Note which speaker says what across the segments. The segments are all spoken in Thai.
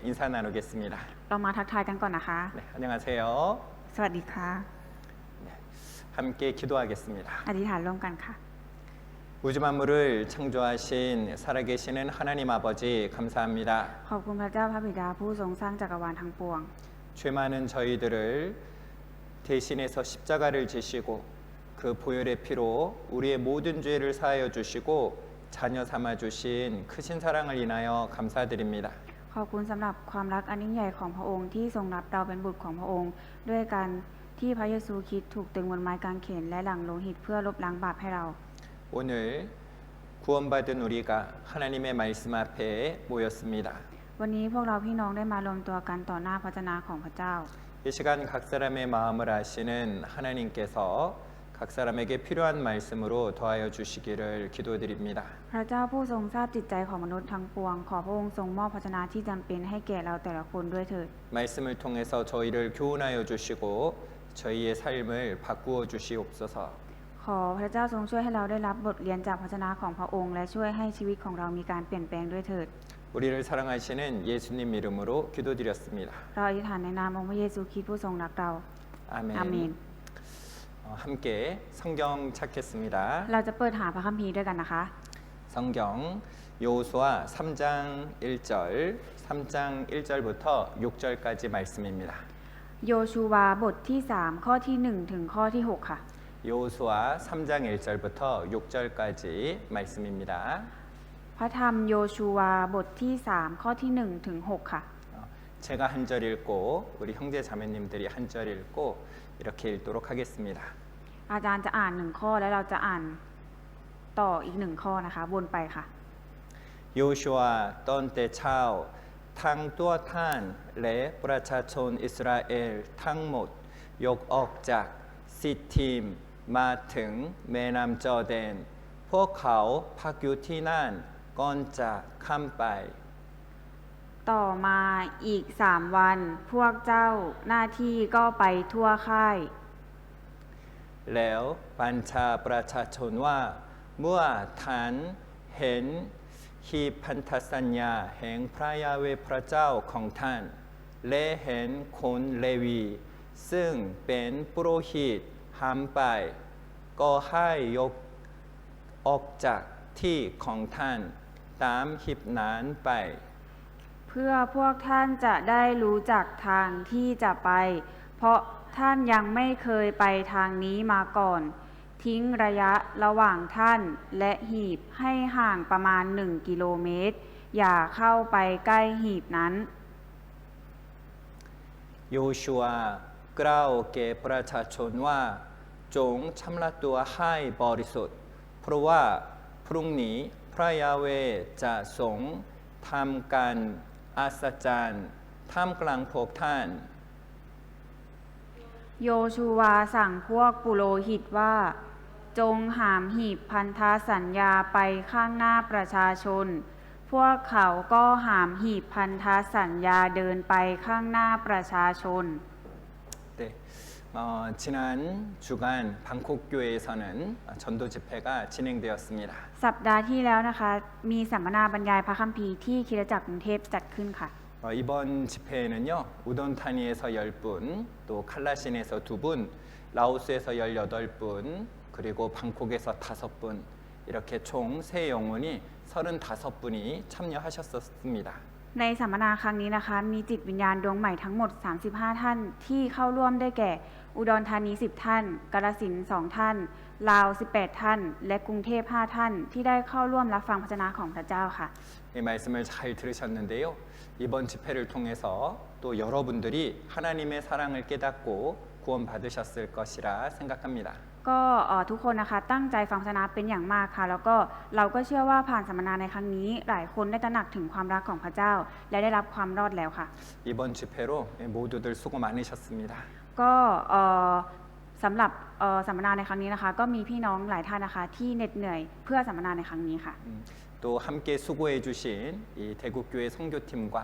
Speaker 1: 인사 나누겠습니다.
Speaker 2: เรามาทักทายกันก่อนนะคะ
Speaker 1: 네, 안녕하세요.
Speaker 2: สวัสดีค่ะ
Speaker 1: 함께 기도하겠습니다.
Speaker 2: อธิษฐานร่วมกันค่ะ
Speaker 1: 우주 만물을 창조하신 살아계시는 하나님 아버지 감사합니다.
Speaker 2: ขอบคุณพระเจ้าพระบิดาผู้ทรงสร้างจักรวาลทั้งปวง
Speaker 1: 죄 많은 저희들을 대신해서 십자가를 지시고 그 보혈의 피로 우리의 모든 죄를 사하여 주시고 자녀 삼아 주신 크신 사랑을 인하여 감사드립니다.
Speaker 2: ขอบคุณสำหรับความรักอันยิ่งใหญ่ของพระองค์ที่ทรงรับเราเป็นบุตรของพระองค์ ด้วยการที่พระเยซูคริสต์ถูกตึงบนไม้กางเขนและหลั่งโลหิตเพื่อลบล้างบาปให้เรา
Speaker 1: 오늘 구원받은 우리가 하나님의 말씀 앞에 모였습니다.
Speaker 2: วันนี้พวกเราพี่น้องได้มารวมตัวกันต่อหน้าพระวจนะของพระเจ้า
Speaker 1: 이 시간 각 사람의 마음을 아시는 하나님께서 각 사람에게 필요한 말씀으로 더하여 주시기를 기도드립니다.
Speaker 2: พระเจ้าผู้ทรงทราบจิตใจของมนุษย์ทั้งปวง ขอพระองค์ทรงมอบพระวจนะที่จำเป็นให้แก่เราแต่ละคนด้วยเถิด
Speaker 1: 말씀을 통해서 저희를 교훈하여 주시고 저희의 삶을 바꾸어 주시옵소서.
Speaker 2: ขอพระเจ้าทรงช่วยให้เราได้รับบทเรียนจากพระวจนะของพระองค์และช่วยให้ชีวิตของเรามีการเปลี่ยนแปลงด้วยเถิด
Speaker 1: 우리를 사랑하시는 예수님 이름으로 기도드렸습니다.
Speaker 2: เราอธิษฐานในนามองค์พระเยซูคริสต์ผู้ทรงรักเรา
Speaker 1: 아멘.
Speaker 2: อาเมน
Speaker 1: 함께 성경 찾겠습니다.
Speaker 2: เราจะเปิดหาพระคัมภีร์ด้วยกันนะคะ
Speaker 1: 성경 여호수아 3장 1절, 3장 1절부터 6절까지 말씀입니다.
Speaker 2: โยชูวาบทที่3ข้อที่1ถึงข้อที่6ค่ะ
Speaker 1: 여호수아 3장 1절부터 6절까지 말씀입니다.
Speaker 2: พระธรรมโยชูวาบทที่3ข้อที่1ถึง6ค่ะ
Speaker 1: 제가 한 절 읽고 우리 형제 자매님들이 한 절 읽고 이렇게 읽도록 하겠습니다.
Speaker 2: อาจารย์จะอ่าน1ข้อแล้วเราจะอ่านต่ออีก1ข้อนะคะวนไปค่ะ
Speaker 1: 여호수아 떤 때 차오 탕 뚜어탄 레 브라차촌 이스라엘 탕못 욕억작 시팀 마등 메남저덴 포카오 파규티난 건자 캄빠이
Speaker 2: ต่อมาอีก3วันพวกเจ้าหน้าที่ก็ไปทั่วค่าย
Speaker 1: 레오 반차 브라차촌와 무아 탄 헨 히 판타산야 행 프라야웨 프라자오 콩탄 레헨 곤 레위 승 벤 뿌로힛 함바이 거하이 욕 억작 티 콩탄 땀 힙난 바이
Speaker 2: เพื่อพวกท่านจะได้รู้จักทางที่จะไป เพราะท่านยังไม่เคยไปทางนี้มาก่อน ทิ้งระยะระหว่างท่านและหีบให้ห่างประมาณ1 กิโลเมตร อย่าเข้าไปใกล้หีบนั้น
Speaker 1: 요슈아 그라오게 브라차촌와 종 참라뚜아 하이 버리솥 프로와 프룽니 프라야웨 자송 탐간 아사짠 탐글랑폭탄
Speaker 2: โยชูวาสั่งพวกปุโรหิตว่า จงหามหีบพันธสัญญาไปข้างหน้าประชาชน พวกเขาก็หามหีบพันธสัญญาเดินไปข้างหน้าประชาชน
Speaker 1: 네, 지난 주간 방콕 교회에서는 전도 집회가 진행되었습니다.
Speaker 2: สัปดาห์ที่แล้วนะคะ มีสัมมนาบรรยายพระคัมภีร์ที่คริสตจักรกรุงเทพจัดขึ้นค่ะ
Speaker 1: 이번 집회에는요 우돈타니에서 10분, 또 칼라신에서 2분, 라오스에서 18분, 그리고 방콕에서 5분 이렇게 총 세 영혼이 35분이 참여하셨습니다.
Speaker 2: ในสัมมนาครั้งนี้นะคะมีจิตวิญญาณดวงใหม่ทั้งหมด35ท่านที่เข้าร่วมได้แก่อุดรธานี10ท่านกาฬสินธุ์2ท่านลาว18ท่านและกรุงเทพ5ท่านที่ได้เข้าร่วมรับฟังพระวจนะของพระเจ้าค่ะ
Speaker 1: 이 말씀을 잘 들으셨는데요. 이번 집회를 통해서 또 여러분들이 하나님의 사랑을 깨닫고 구원받으셨을 것이라 생각합니다.
Speaker 2: ก็ทุกคนนะคะตั้งใจฟังพระวจนะเป็นอย่างมากค่ะแล้วก็เราก็เชื่อว่าผ่านสัมมนาในครั้งนี้หลายคนได้ตระหนักถึงความรักของพระเจ้าและได้รับความรอดแล้วค่ะ
Speaker 1: 이번 집회로 모두들 수고 많으셨습니다.
Speaker 2: ก็สำหรับสัมมนาในครั้งนี้นะคะก็มีพี่น้องหลายท่านนะคะที่เหน็ดเหนื่อยเพื่อสัมมนาในครั้งนี้ค่ะ
Speaker 1: 또 함께 수고해 주신 이 대국교회 선교팀과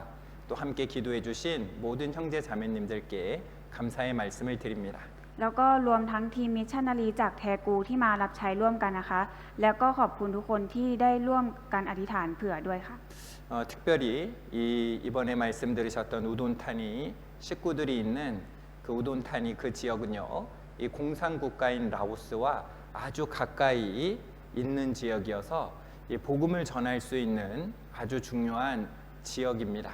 Speaker 1: 또 함께 기도해 주신 모든 형제 자매님들께 감사의 말씀을 드립니다.
Speaker 2: แล้วก็รวมทั้งทีมมิชชันนารีจากแทกูที่มารับใช้ร่วมกันนะคะ แล้วก็ขอบคุณทุกคนที่ได้ร่วมกันอธิษฐานเผื่อด้วยค่ะ
Speaker 1: 특별히 이번에 말씀 들으셨던 우돈타니 식구들이 있는 그 우돈타니 그 지역은요, 이 공산국가인 라오스와 아주 가까이 있는 지역이어서 이 복음을 전할 수 있는 아주 중요한 지역입니다.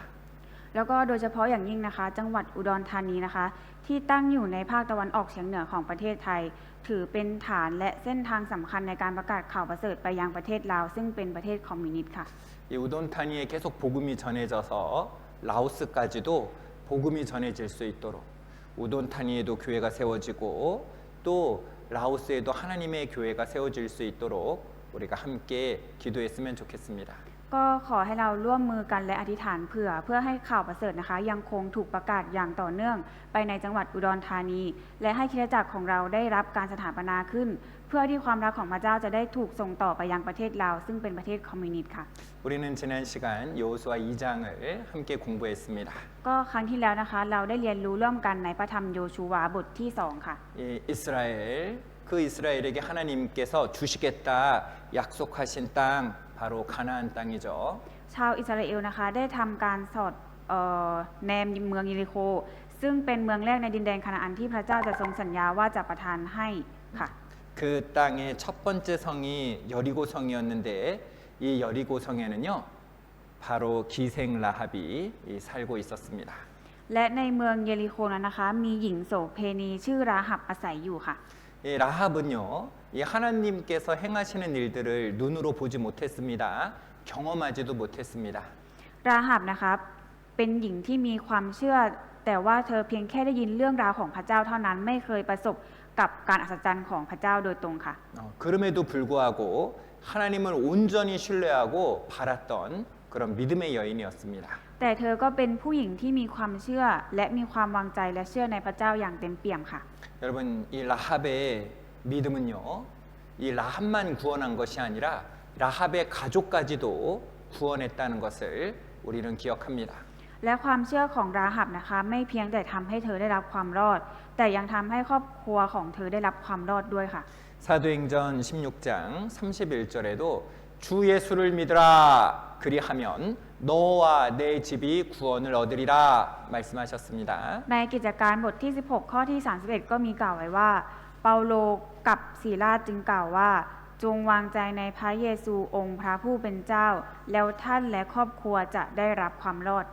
Speaker 2: แล้วก็โดยเฉพาะอย่างยิ่งนะคะ จังหวัดอุดรธานีนะคะ ที่ตั้งอยู่ในภาคตะวันออกเฉียงเหนือของประเทศไทย ถือเป็นฐานและเส้นทางสำคัญในการประกาศข่าวประเสริฐไปยังประเทศลาวซึ่งเป็นประเทศคอมมิวนิสต์ค่ะ
Speaker 1: 이 우돈타니에 계속 복음이 전해져서 라오스까지도 복음이 전해질 수 있도록 우돈타니에도 교회가 세워지고 또 라오스에도 하나님의 교회가 세워질 수 있도록 우리가 함께 기도했으면 좋겠습니다.
Speaker 2: ก็ขอให้เราร่วมมือกันและอธิษฐานเพื่อให้ข่าวประเสริฐนะคะ ยังคงถูกประกาศอย่างต่อเนื่องไปในจังหวัดอุดรธานี และให้คริสตจักรของเราได้รับการสถาปนาขึ้น เพื่อที่ความรักของพระเจ้าจะได้ถูกส่งต่อไปยังประเทศลาวซึ่งเป็นประเทศคอมมิวนิสต์ค่ะ
Speaker 1: 우리는 지난 시간 여호수아 2장을 함께 공부했습니다.
Speaker 2: ก็ครั้งที่แล้วนะคะ เราได้เรียนรู้ร่วมกันในพระธรรมโยชูวาบทที่ 2 ค่ะ
Speaker 1: 이 이스라엘 그 이스라엘에게 하나님께서 주시겠다 약속하신 땅 바로 가나안 땅이죠.
Speaker 2: ชาวอิสราเอลนะคะได้ทำการสอดแนมเมืองเยริโค ซึ่งเป็นเมืองแรกในดินแดนคานาอันที่พระเจ้าจะทรงสัญญาว่าจะประทานให้ค่ะ
Speaker 1: 그 땅의 첫 번째 성이 여리고 성이었는데 이 여리고 성에는요 바로 기생 라합이 살고 있었습니다.
Speaker 2: และในเมืองเยริโคนั้นนะคะ มีหญิงโสเภณีชื่อราหับอาศัยอยู่ค่ะ
Speaker 1: 이 라합은요 이 하나님께서 행하시는 일들을 눈으로 보지 못했습니다. 경험하지도 못했습니다.
Speaker 2: ราหับนะคะเป็นหญิงที่มีความเชื่อ แต่ว่าเธอเพียงแค่ได้ยินเรื่องราวของพระเจ้าเท่านั้นไม่เคยประสบกับการอัศจรรย์ของพระเจ้าโดยตรงค่ะ
Speaker 1: 그럼에도 불구하고 하나님을 온전히 신뢰하고 바랐던 그런 믿음의 여인이었습니다.
Speaker 2: แต่เธอก็เป็นผู้หญิงที่มีความเชื่อและมีความวางใจและเชื่อในพระเจ้าอย่างเต็มเปี่ยมค่ะ
Speaker 1: 여러분 이 라합의 믿음은요 이 라합만 구원한 것이 아니라 라합의 가족까지도 구원했다는 것을 우리는 기억합니다.
Speaker 2: และความเชื่อของราหับนะคะไม่เพียงแต่ทำให้เธอได้รับความรอด แต่ยังทำให้ครอบครัวของเธอได้รับความรอดด้วยค่ะ
Speaker 1: 사도행전 16장 31절에도 주 예수를 믿으라 그리하면 너와 내 집이 구원을 얻으리라 말씀하셨습니다.
Speaker 2: ในกิจการบทที่ 16 ข้อที่ 31 ก็มีกล่าวไว้ว่า เปาโลกับศิลาจึงกล่าวว่า จงวางใจในพระเยซูองค์พระผู้เป็นเจ้า แล้วท่านและครอบครัวจะได้รับความรอด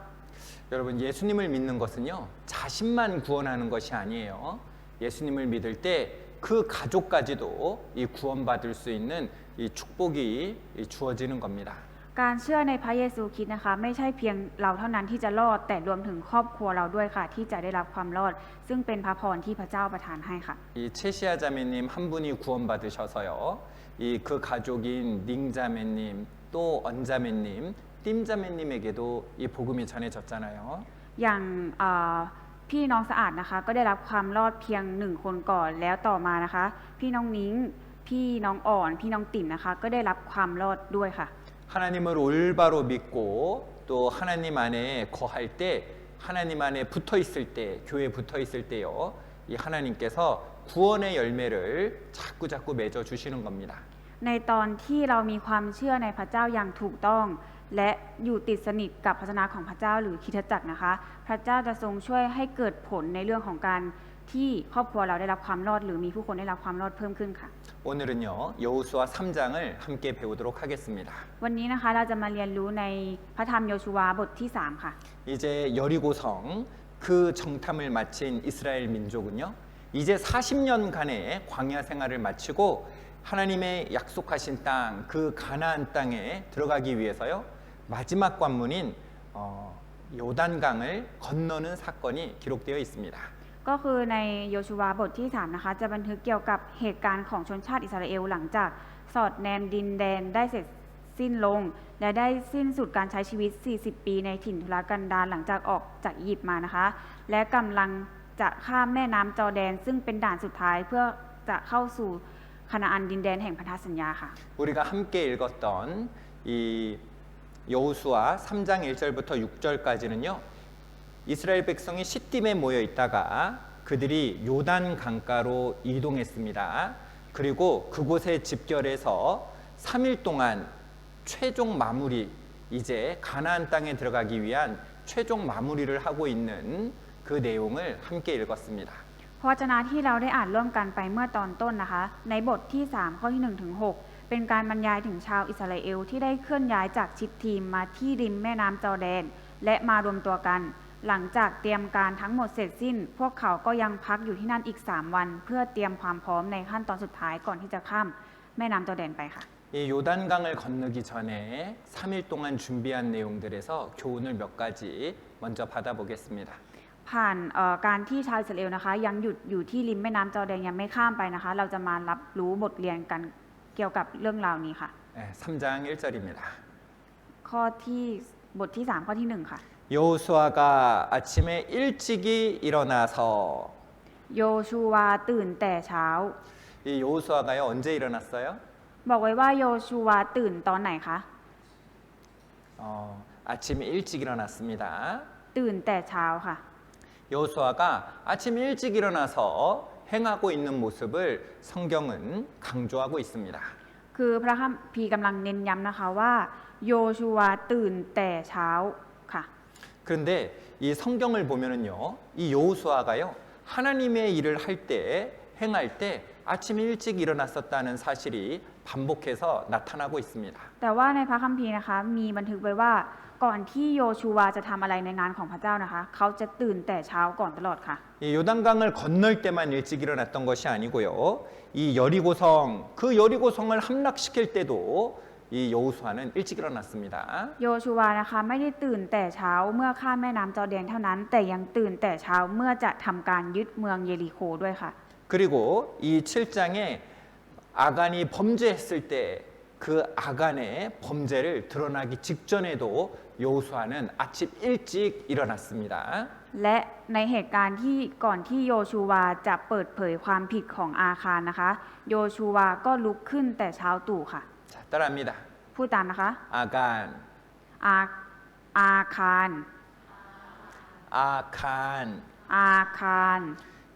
Speaker 1: 여러분 예수님을 믿는 것은요 자신만 구원하는 것이 아니에요. 예수님을 믿을 때 그 가족까지도 이 구원받을 수 있는 이 축복이 주어지는 겁니다.
Speaker 2: การเชื่อในพระเยซูคริสต์นะคะ ไม่ใช่เพียงเราเท่านั้นที่จะรอด แต่รวมถึงครอบครัวเราด้วยค่ะ ที่จะได้รับความรอด ซึ่งเป็นพระพรที่พระเจ้าประทานให้ค่ะ
Speaker 1: 이 채시아 자매님 한 분이 구원받으셔서요. 이 그 가족인 닝 자매님 또 언 자매님 띵 자매님에게도 이 복음이 전해졌잖아요.
Speaker 2: อย่างพี่น้องสะอาดนะคะ ก็ได้รับความรอดเพียง1 คนก่อนแล้วต่อมานะคะ พี่น้องนิ้งพี่น้องอ่อน พี่น้องติ๋มนะคะ ก็ได้รับความรอดด้วยค่ะ
Speaker 1: 하나님을 올바로 믿고 또 하나님 안에 거할 때 하나님 안에 붙어 있을 때 교회에 붙어 있을 때요. 이 하나님께서 구원의 열매를 자꾸 맺어 주시는 겁니다.
Speaker 2: ในตอนที่เรามีความเชื่อในพระเจ้าอย่างถูกต้อง และอยู่ติดสนิทกับพระศาสนาของพระเจ้าหรือคริสตจักรนะคะ พระเจ้าจะทรงช่วยให้เกิดผลในเรื่องของการที่ครอบครัวเราได้รับความรอดหรือมีผู้คนได้รับความรอดเพิ่มขึ้นค่ะ
Speaker 1: 오늘은요 여호수아 3장을 함께 배우도록 하겠습니다.
Speaker 2: วันนี้นะคะเราจะมาเรียนรู้ในพระธรรมโยชูวาบทที่ 3 ค่ะ
Speaker 1: 이제 여리고성 그 정탐을 마친 이스라엘 민족은요 이제 40년간의 광야 생활을 마치고 하나님의 약속하신 땅 그 가나안 땅에 들어가기 위해서요 마지막 관문인 요단강을 건너는 사건이 기록되어 있습니다.
Speaker 2: ก็คือในโยชูวาบทที่ 3 นะคะ จะบันทึกเกี่ยวกับเหตุการณ์ของชนชาติอิสราเอลหลังจากสอดแนมดินแดนได้เสร็จสิ้นลง และได้สิ้นสุดการใช้ชีวิต 40 ปีในถิ่นทุรกันดารหลังจากออกจากอียิปต์มานะคะ และกำลังจะข้ามแม่น้ำจอร์แดนซึ่งเป็นด่านสุดท้ายเพื่อจะเข้าสู่คานาอันดินแดนแห่งพันธสัญญาค่ะ
Speaker 1: 우리가 함께 읽었던 이 여호수아 3장 1절부터 6절까지는요 이스라엘 백성이 시딤에 모여 있다가 그들이 요단 강가로 이동했습니다. 그리고 그곳에 집결해서 3일 동안 최종 마무리, 이제 가나안 땅에 들어가기 위한 최종 마무리를 하고 있는 그 내용을 함께 읽었습니다.
Speaker 2: พระวจนะที่เราได้อ่านร่วมกันไปเมื่อตอนต้นนะคะในบทที่3ข้อที่1ถึง6เป็นการบรรยายถึงชาวอิสราเอลที่ได้เคลื่อนย้ายจากชิตทีมมาที่ริมแม่น้ำจอร์แดนและมารวมตัวกันหลังจากเตรียมการทั้งหมดเสร็จสิ้นพวกเขาก็ยังพักอยู่ที่นั่นอีก3วันเพื่อเตรียมความพร้อมในขั้นตอนสุดท้ายก่อนที่จะข้ามแม่น้ำจอร์แดนไปค่ะ
Speaker 1: 이 요단강을 건너기 전에 3일 동안 준비한 내용들에서 교훈을 몇 가지 먼저 받아보겠습니다.
Speaker 2: ผ่านการที่ชาวอิสราเอลนะคะยังหยุดอยู่ที่ริมแม่น้ำจอร์แดนยังไม่ข้ามไปนะคะเราจะมารับรู้บทเรียนกันเกี่ยวกับเรื่องราวนี้ค่ะ
Speaker 1: 네, 3장 1절입니다.
Speaker 2: ข้อที่บทที่3ข้อที่1ค่ะ
Speaker 1: 여호수아가 아침에 일찍이 일어나서
Speaker 2: โยชูวาตื่นแต่เช้า
Speaker 1: 이 여호수아가요 언제 일어났어요?
Speaker 2: บอกไว้ว่าโยชูวาตื่นตอนไหนคะ
Speaker 1: 아침에 일찍 일어났습니다.
Speaker 2: ตื่นแต่เช้าค่ะ
Speaker 1: 여호수아가 아침 일찍 일어나서 행하고 있는 모습을 성경은 강조하고 있습니다.
Speaker 2: คือพระคัมภีร์กำลังเน้นย้ำนะคะว่าโยชูวาตื่นแต่เช้าค่ะ
Speaker 1: 그런데 이 성경을 보면은요, 이 여호수아가요 하나님의 일을 할 때, 행할 때 아침 일찍 일어났었다는 사실이 반복해서 나타나고 있습니다.
Speaker 2: แต่ว่าในพระคัมภีร์นะคะมีบันทึกไว้ว่าก่อนที่โยชูวาจะทำอะไรในงานของพระเจ้านะคะเขาจะตื่นแต่เช้าก่อนตลอดค่ะ
Speaker 1: 이 요단강을 건널 때만 일찍 일어났던 것이 아니고요, 이 여리고성, 그 여리고성을 함락시킬 때도 이 여호수아는 일찍 일어났습니다.
Speaker 2: โยชูวานะคะไม่ได้ตื่นแต่เช้าเมื่อข้ามแม่น้ำจอร์แดนเท่านั้น แต่ยังตื่นแต่เช้าเมื่อจะทำการยึดเมืองเยริโคด้วยค่ะ
Speaker 1: 그리고 이 7장에 아간이 범죄했을 때 그 아간의 범죄를 드러나기 직전에도 여호수아는 아침 일찍 일어났습니다.
Speaker 2: และในเหตุการณ์ที่ก่อนที่โยชูวาจะเปิดเผยความผิดของอาคารนะคะโยชูวาก็ลุกขึ้นแต่เช้าตู่ค่ะ
Speaker 1: 자, 따라합니다.
Speaker 2: พูดตามนะคะ
Speaker 1: 아간,
Speaker 2: อาคาร
Speaker 1: 아칸.
Speaker 2: อาคาร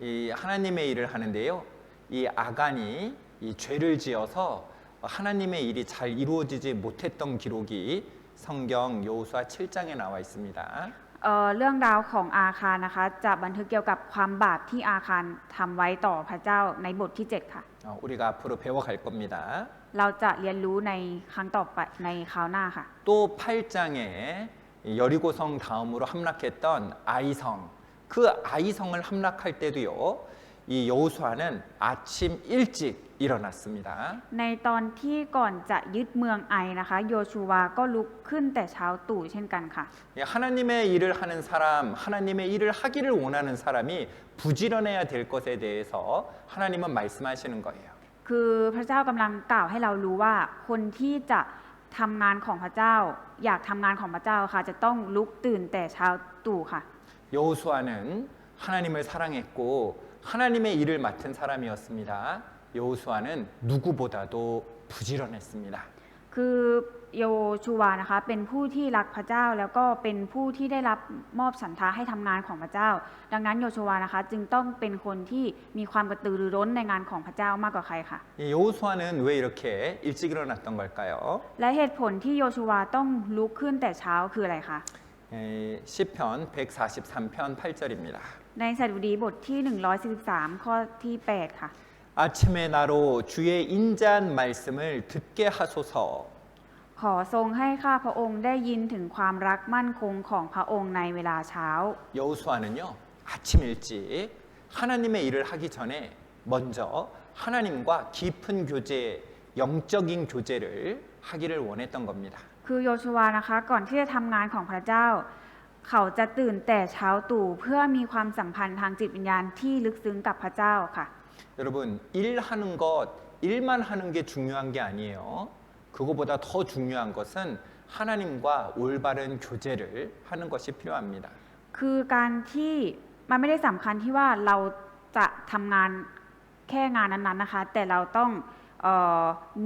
Speaker 1: 이 하나님의 일을 하는데요. 이 아간이 이 죄를 지어서 하나님의 일이 잘 이루어지지 못했던 기록이 성경 여호수아 7장에 나와 있습니다.
Speaker 2: เรื่องราวของอาคารนะคะจะบันทึกเกี่ยวกับความบาปที่อาคารทำไว้ต่อพระเจ้าในบทที่ 7 ค่ะ
Speaker 1: 우리가 앞으로 배워갈 겁니다.
Speaker 2: เราจะเรียนรู้ในครั้งต่อไปในคราวหน้าค่ะ
Speaker 1: 또 8장에 여리고성 다음으로 함락했던 아이성, 그 아이성을 함락할 때도요, 이 여호수아는 아침 일찍 일어났습니다.
Speaker 2: ในตอนที่ก่อนจะยึดเมืองไอนะคะโยชูวาก็ลุกขึ้นแต่เช้าตู่เช่นกันค่ะ
Speaker 1: 하나님의 일을 하는 사람, 하나님의 일을 하기를 원하는 사람이 부지런해야 될 것에 대해서 하나님은 말씀하시는 거예요.
Speaker 2: คือพระเจ้ากำลังกล่าวให้เรารู้ว่าคนที่จะทำงานของพระเจ้าอยากทำงานของพระเจ้าค่ะจะต้องลุกตื่นแต่เช้าตู่ค่ะ
Speaker 1: 여호수아는 하나님을 사랑했고 하나님의 일을 맡은 사람이었습니다. 여호수아는 누구보다도 부지런했습니다.
Speaker 2: คือโยชูวานะคะเป็นผู้ที่รักพระเจ้าแล้วก็เป็นผู้ที่ได้รับมอบฉันทะให้ทำงานของพระเจ้า ดังนั้นโยชูวานะคะจึงต้องเป็นคนที่มีความกระตือรือร้นในงานของพระเจ้ามากกว่าใครค่ะ
Speaker 1: 이 여호수아는 왜 이렇게 일찍 일어났던 걸까요?
Speaker 2: และเหตุผลที่โยชูวาต้องลุกขึ้นแต่เช้าคืออะไรคะ
Speaker 1: 시편 143편 8절입니다.
Speaker 2: ในสดุดีบทที่143ข้อที่8ค่ะ
Speaker 1: 아침에 나로 주의 인자한 말씀을 듣게 하소서.
Speaker 2: ขอทรงให้ข้าพระองค์ได้ยินถึงความรักมั่นคงของพระองค์ในเวลาเช้า
Speaker 1: 여호수아는요, 아침 일찍 하나님의 일을 하기 전에 먼저 하나님과 깊은 교제, 영적인 교제를 하기를 원했던 겁니다.
Speaker 2: คือโยชูวานะคะก่อนที่จะทำงานของพระเจ้า เขาจะตื่นแต่เช้าตู่เพื่อมีความสัมพันธ์ทางจิตวิญญาณที่ลึกซึ้งกับพระเจ้าค่ะ
Speaker 1: 여러분, 일하는 것, 일만 하는 게 중요한 게 아니에요. 그거보다 더 중요한 것은 하나님과 올바른 교제를 하는 것이 필요합니다.
Speaker 2: คือการที่มันไม่ได้สำคัญที่ว่าเราจะทำงานแค่งานนั้นๆนะคะแต่เราต้อง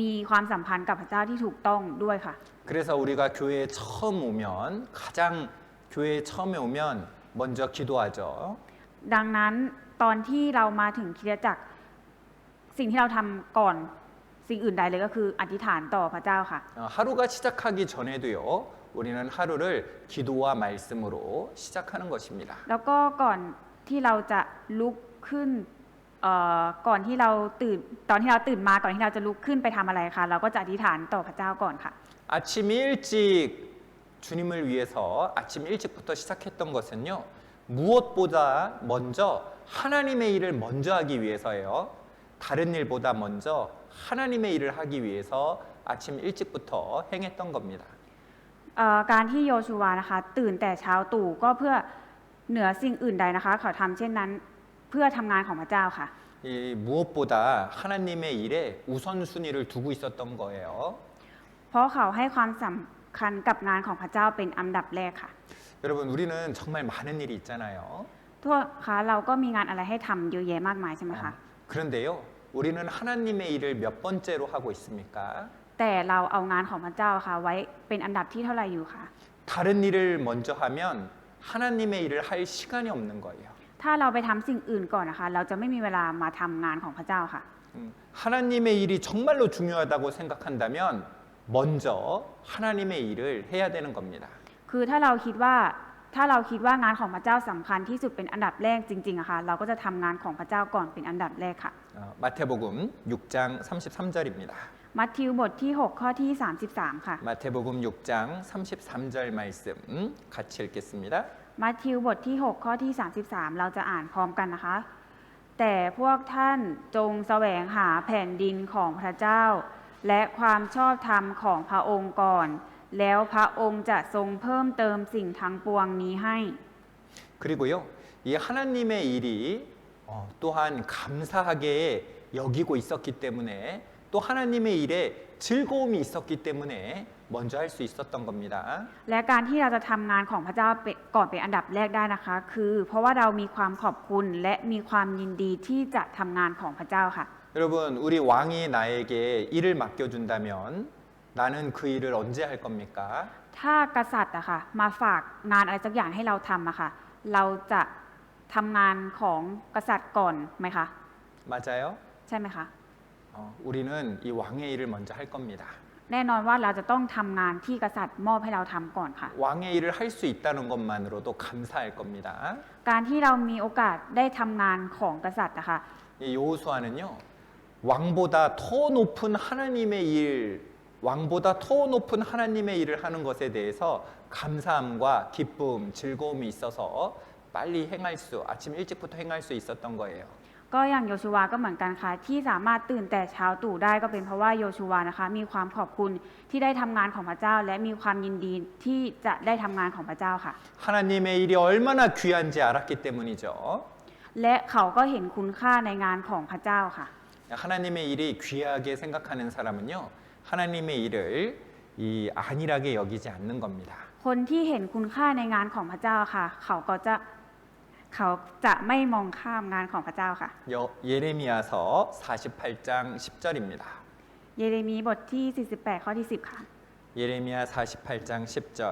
Speaker 2: มีความสัมพันธ์กับพระเจ้าที่ถูกต้องด้วยค่ะ
Speaker 1: 그래서 우리가 교회에 처음 오면 가장 교회에 처음에 오면 먼저 기도하죠.
Speaker 2: ดังนั้น ตอนที่เรามาถึงคริสตจักรสิ่งที่เราทำก่อนสิ่งอื่นใดเลยก็คืออธิษฐานต่อพระเจ้าค่ะ
Speaker 1: 하루가 시작하기 전에도요. 우리는 하루를 기도와 말씀으로 시작하는 것입니다.
Speaker 2: แล้วก็ก่อนที่เราจะลุกขึ้นก่อนที่เราตื่นตอนที่เราตื่นมาก่อนที่เราจะลุกขึ้นไปทำอะไรคะเราก็จะอธิษฐานต่อพระเจ้าก่อนค่ะ
Speaker 1: 아침 일찍 주님을 위해서 아침 일찍부터 시작했던 것은요. 무엇보다 먼저 하나님의 일을 먼저 하기 위해서예요. 다른 일보다 먼저 하나님의 일을 하기 위해서 아침 일찍부터 행했던 겁니다.
Speaker 2: การที่โยชูวานะคะตื่นแต่เช้าตู่ก็เพื่อเหนือสิ่งอื่นใดนะคะเขาทำเช่นนั้นเพื่อทำงานของพระเจ้าค่ะ
Speaker 1: 이 무엇보다 하나님의 일에 우선순위를 두고 있었던 거예요.
Speaker 2: เพราะเขาให้ความสำคัญกับงานของพระเจ้าเป็นอันดับแรกค่ะ
Speaker 1: 여러분 우리는 정말 많은 일이 있잖아요.
Speaker 2: ทั่วคะเราก็มีงานอะไรให้ทำเยอะแยะมากมายใช่ไหมคะ
Speaker 1: 그런데요. 우리는 하나님의 일을 몇 번째로 하고 있습니까?
Speaker 2: แต่เราเอางานของพระเจ้าค่ะไว้เป็นอันดับที่เท่าไหร่อยู่คะ
Speaker 1: 다른 일을 먼저 하면 하나님의 일을 할 시간이 없는 거예요.
Speaker 2: ถ้าเราไปทำสิ่งอื่นก่อนนะคะ เราจะไม่มีเวลามาทำงานของพระเจ้าค่ะ
Speaker 1: 하나님의 일이 정말로 중요하다고 생각한다면 먼저 하나님의 일을 해야 되는 겁니다.
Speaker 2: คือถ้าเราคิดว่างานของพระเจ้าสำคัญที่สุดเป็นอันดับแรกจริงๆอะค่ะเราก็จะทำงานของพระเจ้าก่อนเป็นอันดับแรกค่ะ
Speaker 1: 마태복음 6장 33절입니다.
Speaker 2: มัทธิวบทที่ 6 ข้อที่ 33 ค่ะ
Speaker 1: 마태복음 6장 33절 말씀 같이 읽겠습니다.
Speaker 2: มัทธิวบทที่ 6 ข้อที่ 33 เราจะอ่านพร้อมกันนะคะ แต่พวกท่านจงแสวงหาแผ่นดินของพระเจ้า และความชอบธรรมของพระองค์ก่อน แล้วพระองค์จะทรงเพิ่มเติมสิ่งทั้งปวงนี้ให้
Speaker 1: 그리고요, 이 하나님의 일이 또한 감사하게 여기고 있었기 때문에 또 하나님의 일에 즐거움이 있었기 때문에 먼저 할 수 있었던 겁니다.
Speaker 2: และการที่เราจะทำงานของพระเจ้าก่อนเป็นอันดับแรกได้นะคะ คือเพราะว่าเรามีความขอบคุณและมีความยินดีที่จะทำงานของพระเจ้าค่ะ
Speaker 1: 여러분, 우리 왕이 나에게 일을 맡겨준다면 나는 그 일을 언제 할 겁니까?
Speaker 2: ถ้ากษัตริย์อะค่ะมาฝากงานอะไรสักอย่างให้เราทำอะค่ะเราจะทำงานของกษัตริย์ก่อนไหมคะ
Speaker 1: 맞아요?
Speaker 2: ใช่ไหมคะ
Speaker 1: 우리는 이 왕의 일을 먼저 할 겁니다.
Speaker 2: แน่นอนว่าเราจะต้องทำงานที่กษัตริย์มอบให้เราทำก่อนค่ะ
Speaker 1: 왕의 일을 할 수 있다는 것만으로도 감사할 겁니다.
Speaker 2: การที่เรามีโอกาสได้ทำงานของกษัตริย์อะค่ะ
Speaker 1: 이 여호수아는요, 왕보다 더 높은 하나님의 일, 왕보다 더 높은 하나님의 일을 하는 것에 대해서 감사함과 기쁨, 즐거움이 있어서 빨리 아침 일찍부터 행할 수 있었던 거예요.
Speaker 2: ก็อย่างโยชูวาก็เหมือนกันค่ะที่สามารถตื่นแต่เช้าตู่ได้ก็เป็นเพราะว่าโยชูวานะคะมีความขอบคุณที่ได้ทำงานของพระเจ้า และมีความยินดีที่จะได้ทำงานของพระเจ้าค่ะ
Speaker 1: 하나님의 일이 얼마나 귀한지 알았기 때문이죠.
Speaker 2: และเขาก็เห็นคุณค่าในงานของพระเจ้าค่ะ
Speaker 1: 하나님의 일이 귀하게 생각하는 사람은요, 하나님의 일을 안일하게 여기지 않는 겁니다.
Speaker 2: คนที่เห็นคุณค่าในงานของพระเจ้าค่ะเขาจะไม่มองข้ามงานของพระเจ้าค่ะ
Speaker 1: 예레미야서 48장 10절입니다.
Speaker 2: เยเรมีบทที่48ข้อที่10ค่ะ
Speaker 1: 예레미야 48장 10절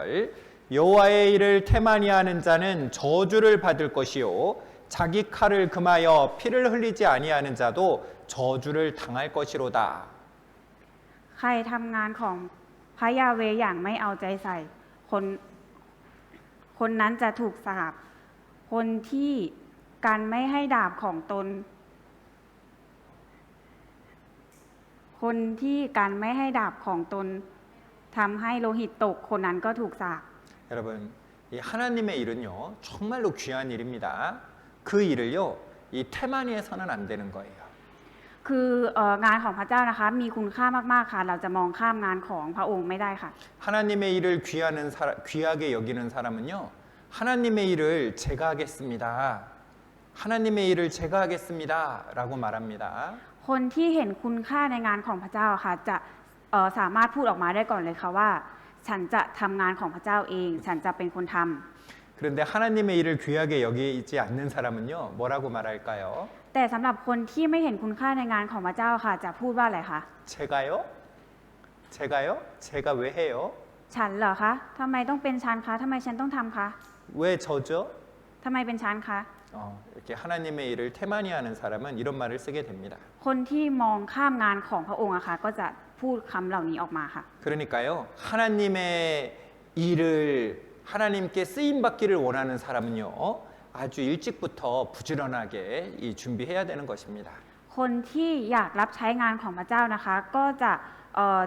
Speaker 1: 여호와의 일을 태만히 하는 자는 저주를 받을 것이요 자기 칼을 금하여 피를 흘리지 아니하는 자도 저주를 당할 것이로다.
Speaker 2: ใครทำงานของพระยาเวห์อย่างไม่เอาใจใส่คนนั้นจะถูกสาปคนที่การไม่ให้ดาบของตนทำให้โลหิตตกคนนั้นก็ถูกสาป
Speaker 1: 여러분, 이 하나님의 일은요 정말로 귀한 일입니다. 그 일을요 이 태만히 해서는 안 되는 거예요.
Speaker 2: คืองานของพระเจ้านะคะมีคุณค่ามากๆค่ะเราจะมองข้ามงานของพระองค์ไม่ได้ค่ะ
Speaker 1: 하나님의 일을 귀하게 여기는 사람은요 하나님의 일을 제가 하겠습니다. 하나님의 일을 제가 하겠습니다. 라고 말합니다.
Speaker 2: คนที่เห็นคุณค่าในงานของพระเจ้าค่ะจะสามารถพูดออกมาได้ก่อนเลยค่ะว่าฉันจะทำงานของพระเจ้าเองฉันจะเป็นคนทำ
Speaker 1: 그런데 하나님의 일을 귀하게 여기지 않는 사람은요 뭐라고 말할까요?
Speaker 2: แต่สำหรับคนที่ไม่เห็นคุณค่าในงานของพระเจ้าค่ะจะพูดว่าอะไรคะ
Speaker 1: 제가요? 제가 왜 해요?
Speaker 2: ฉันเหรอคะทำไมต้องเป็นฉันคะทำไมฉันต้องทำคะ
Speaker 1: 왜 저죠?
Speaker 2: ทำไมเป็นฉันคะ
Speaker 1: 이렇게 하나님의 일을 태만히하는 사람은 이런 말을 쓰게 됩니다.
Speaker 2: คนที่มองข้ามงานของพระองค์อะค่ะก็จะพูดคำเหล่านี้ออกมาค่ะ
Speaker 1: 그러니까요, 하나님의 일을 하나님께 쓰임 받기를 원하는 사람은요, 아주 일찍부터 부지런하게 준비해야 되는 것입니다.
Speaker 2: คนที่อยากรับใช้งานของพระเจ้านะคะ ก็จะ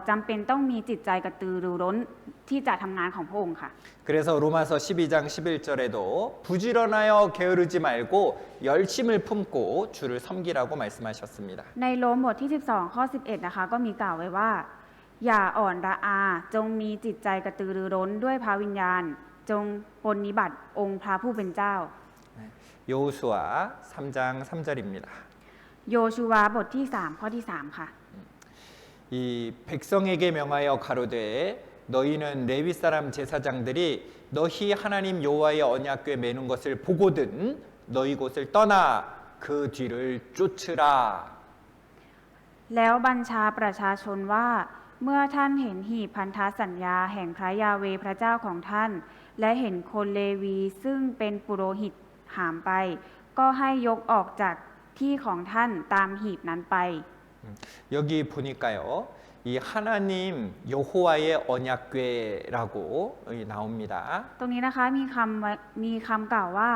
Speaker 2: จำเป็นต้องมีจิตใจกระตือรือร้นที่จะทำงานของพระองค์ค่ะ
Speaker 1: 그래서 로마서 12장 11절에도 부지런하여 게으르지 말고 열심을 품고 주를 섬기라고 말씀하셨습니다.
Speaker 2: ในโรมบทที่ 12 ข้อ 11 นะคะ ก็มีกล่าวไว้ว่า อย่าอ่อนระอาจงมีจิตใจกระตือรือร้นด้วยพระวิญญาณ จงปฏิบัติองค์พระผู้เป็นเจ้า
Speaker 1: 여호수아 3장 3절입니다.
Speaker 2: โยชูวาบทที่ 3 ข้อที่ 3 ค่ะ
Speaker 1: 이 백성에게 명하여 가로되 너희는 레위 사람 제사장들이 너희 하나님 여호와의 언약궤 매는 것을 보거든 너희 곳을 떠나 그 뒤를 쫓으라.
Speaker 2: แล้วบัญชาประชาชนว่าเมื่อท่านเห็นหีบพันธสัญญาแห่งพระยาเวห์พระเจ้าของท่าน และเห็นคนเลวีซึ่งเป็นปุโรหิตหามไป ก็ให้ยกออกจากที่ของท่านตามหีบนั้นไป
Speaker 1: 여기 보니까요, 이 하나님 여호와의 언약궤라고 나옵니다.
Speaker 2: ตรงนี้นะคะมีคำกล่าวว่า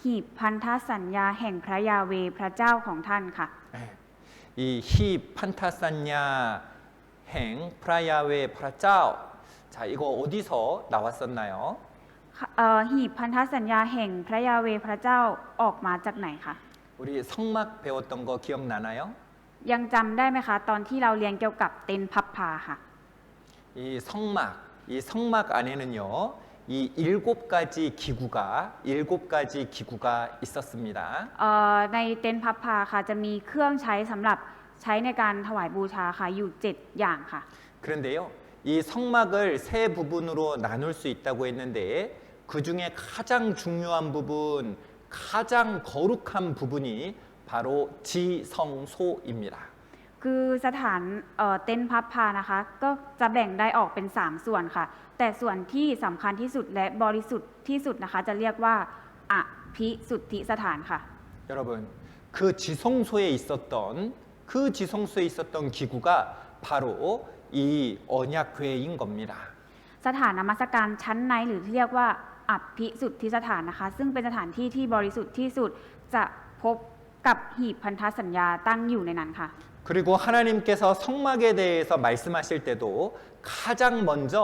Speaker 2: หีบพันธสัญญาแห่งพระยาเวห์พระเจ้าของท่านค่ะ
Speaker 1: 이 힙 판타산냐 행 프라야웨 프라짜오. 자, 이거 어디서 나왔었나요?
Speaker 2: หีบพันธสัญญาแห่งพระยาเวห์พระเจ้าออกมาจากไหนคะ
Speaker 1: 우리 성막 배웠던 거 기억나나요?
Speaker 2: ยังจำได้ไหมคะตอนที่เราเรียนเกี่ยวกับเต็นท์พับผ้าค่ะ
Speaker 1: 이 성막 안에는요, 이 7가지 기구가 있었습니다.
Speaker 2: ในเต็นท์พับผ้าค่ะจะมีเครื่องใช้สำหรับใช้ในการถวายบูชาค่ะอยู่ 7 อย่างค่ะ
Speaker 1: 그런데요, 이 성막을 세 부분으로 나눌 수 있다고 했는데 그 중에 가장 중요한 부분, 가장 거룩한 부분이 바로 지성소입니다.
Speaker 2: คือสถานเต็นท์พับผ้านะคะก็จะแบ่งได้ออกเป็น 3 ส่วนค่ะ แต่ส่วนที่สำคัญที่สุดและบริสุทธิ์ที่สุดนะคะจะเรียกว่าอภิสุทธิสถานค่ะ
Speaker 1: 여러분, 그 지성소에 있었던 기구가 바로 이 언약궤인 겁니다.
Speaker 2: สถานนมัสการชั้นในหรือที่เรียกว่าอภิสุทธิสถานนะคะ ซึ่งเป็นสถานที่ที่บริสุทธิ์ที่สุดจะพบกับหีบพันธสัญญาตั้งอยู่ในนั้นค่ะ
Speaker 1: 그리고 하나님께서 성막에 대해서 말씀하실 때도 가장 먼저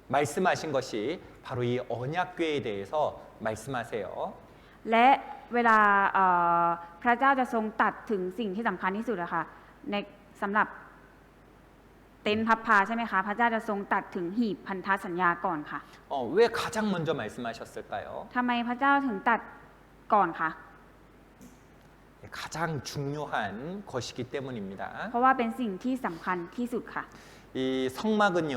Speaker 1: 말씀하신 것이 바로 이 언약궤에 대해서 말씀하세요.
Speaker 2: และเวลาพระเจ้าจะทรงตัดถึงสิ่งที่สำคัญที่สุดอะค่ะในสำหรับเต็นท์พับผ้าใช่ไหมคะพระเจ้าจะทรงตัดถึงหีบพันธสัญญาก่อนค่ะ
Speaker 1: 왜 가장 먼저 말씀하셨을까요?
Speaker 2: ทำไมพระเจ้าถึงตัดก่อนคะ
Speaker 1: 가장 중요한 것이기 때문입니다.
Speaker 2: เพราะว่าเป็นสิ่งที่สำคัญที่สุดค่ะ
Speaker 1: 이 성막은요,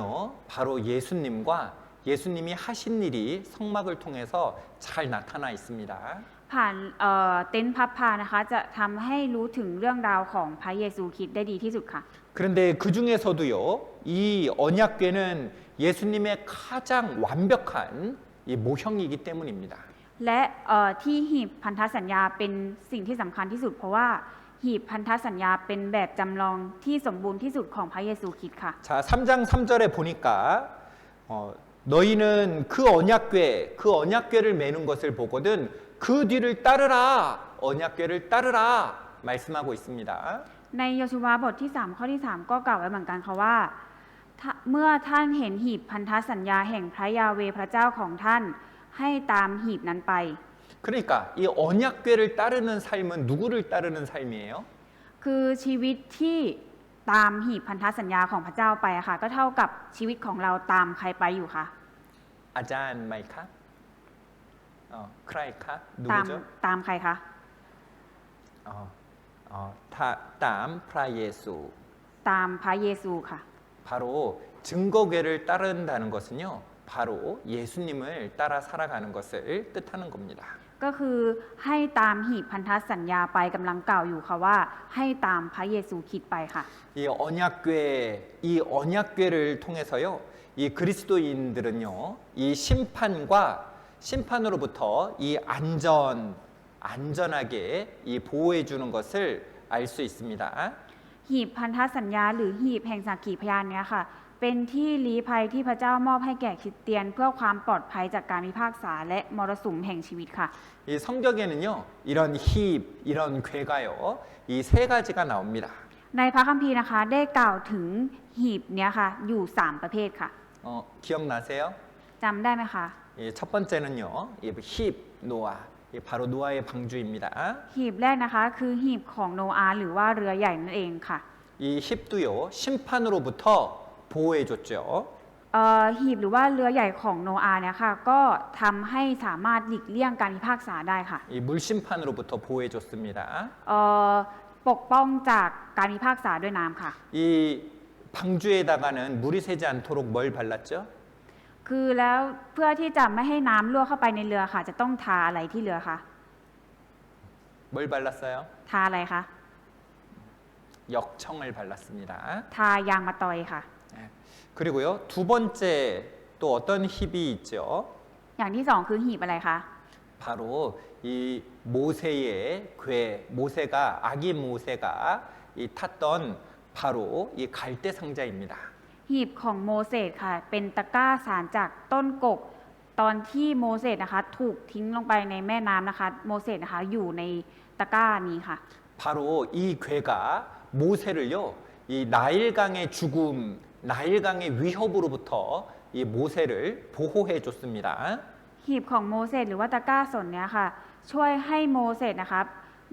Speaker 1: 바로 예수님이 하신 일이 성막을 통해서 잘 나타나 있습니다.
Speaker 2: ผ่านเต็นท์พับผ้านะคะจะทำให้รู้ถึงเรื่องราวของพระเยซูคริสต์ได้ดีที่สุดค่ะ
Speaker 1: 그런데 그 중에서도요, 이 언약궤는 예수님의 가장 완벽한 이 모형이기 때문입니다.
Speaker 2: และที่หีบพันธสัญญาเป็นสิ่งที่สำคัญที่สุด เพราะว่าหีบพันธสัญญาเป็นแบบจำลองที่สมบูรณ์ที่สุดของพระเยซูคริสต์ค่ะ
Speaker 1: 자, 3장 3절에 보니까 너희는 그 언약궤를 매는 것을 보거든 그 뒤를 따르라, 언약궤를 따르라 말씀하고 있습니다.
Speaker 2: ในโยชูวาบทที่ 3 ข้อที่ 3 ก็กล่าวไว้เหมือนกันค่ะว่า เมื่อท่านเห็นหีบพันธสัญญาแห่งพระยาเวห์พระเจ้าของท่านให้ตามหีบนั้นไป
Speaker 1: 그러니까 이 언약궤를 따르는 삶은 누구를 따르는 삶이에요?
Speaker 2: คือชีวิตที่ตามหีบพันธสัญญาของพระเจ้าไปอะค่ะก็เท่ากับชีวิตของเราตามใครไปอยู่คะ
Speaker 1: 아잔 마이카? 크라이카?
Speaker 2: ตาม
Speaker 1: 누구죠?
Speaker 2: ตามใครคะ
Speaker 1: 땀 프라예수.
Speaker 2: ตามพระเยซูค่ะ
Speaker 1: 바로 증거궤를 따른다는 것은요, 바로 예수님을 따라 살아가는 것을 뜻하는 겁니다.
Speaker 2: ก็คือให้ตามหีบพันธสัญญาไปกำลังกล่าวอยู่ค่ะว่าให้ตามพระเยซูคริสต์ไปค่ะ
Speaker 1: 이 언약궤를 통해서요, 이 그리스도인들은요, 이 심판으로부터 이 안전하게 이 보호해 주는 것을 알 수 있습니다.
Speaker 2: หีบพันธสัญญาหรือหีบแห่งสักขีพยานเนี้ยค่ะเป็นที่ลี้ภัยที่พระเจ้ามอบให้แก่คริสเตียนเพื่อความปลอดภัยจากการพิพากษาและมรสุมแห่งชีวิตค่ะ
Speaker 1: 이 성경에는요, 이런 힙, 이런 괴가요, 이 세 가지가 나옵니다.
Speaker 2: ในพระคัมภีร์นะคะได้กล่าวถึงหีบเนี้ยค่ะอยู่ 3 ประเภทค่ะ
Speaker 1: 기억나세요?
Speaker 2: จำได้ไหมคะ
Speaker 1: 첫 번째는요, 이 힙, 노아, 이 바로 노아의 방주입니다.
Speaker 2: หีบแรกนะคะคือหีบของโนอาห์หรือว่าเรือใหญ่นั่นเองค่ะ
Speaker 1: 이 힙도요, 심판으로부터 보호해 줬죠.
Speaker 2: หีบหรือว่าเรือใหญ่ของโนอาห์เนี่ยค่ะก็ทำให้สามารถหลีกเลี่ยงการพิพากษาได้ค่ะ
Speaker 1: 이 물심판으로부터 보호해 줬습니다.
Speaker 2: ปกป้องจากการพิพากษาด้วยน้ำค่ะ
Speaker 1: 이 방주에다가는 물이 새지 않도록 뭘 발랐죠?
Speaker 2: คือแล้วเพื่อที่จะไม่ให้น้ำรั่วเข้าไปในเรือค่ะ จะต้องทาอะไรที่เรือคะ
Speaker 1: 뭘 발랐어요?
Speaker 2: ทาอะไรคะ
Speaker 1: 역청을 발랐습니다.
Speaker 2: ทายางมะตอยค่ะ
Speaker 1: 그리고요, 두 번째 또 어떤 힙이 있죠?
Speaker 2: อย่างที่สองคือหีบอะไรคะ
Speaker 1: 바로 이 모세의 괴, 모세가 아기 모세가 이 탔던 바로 이 갈대 상자입니다.
Speaker 2: หีบของโมเสสค่ะ เป็นตะกร้าสารจากต้นกก ตอนที่โมเสสนะคะถูกทิ้งลงไปในแม่น้ำนะคะ โมเสสนะคะอยู่ในตะกร้านี้ค่ะ
Speaker 1: 바로 이 괴가 모세를요, 이 나일강의 죽음, 나일강의 위협으로부터 이 모세를 보호해 줬습니다.
Speaker 2: หีบของโมเสสหรือว่าตะกร้าสนเนี้ยค่ะช่วยให้โมเสสนะคะ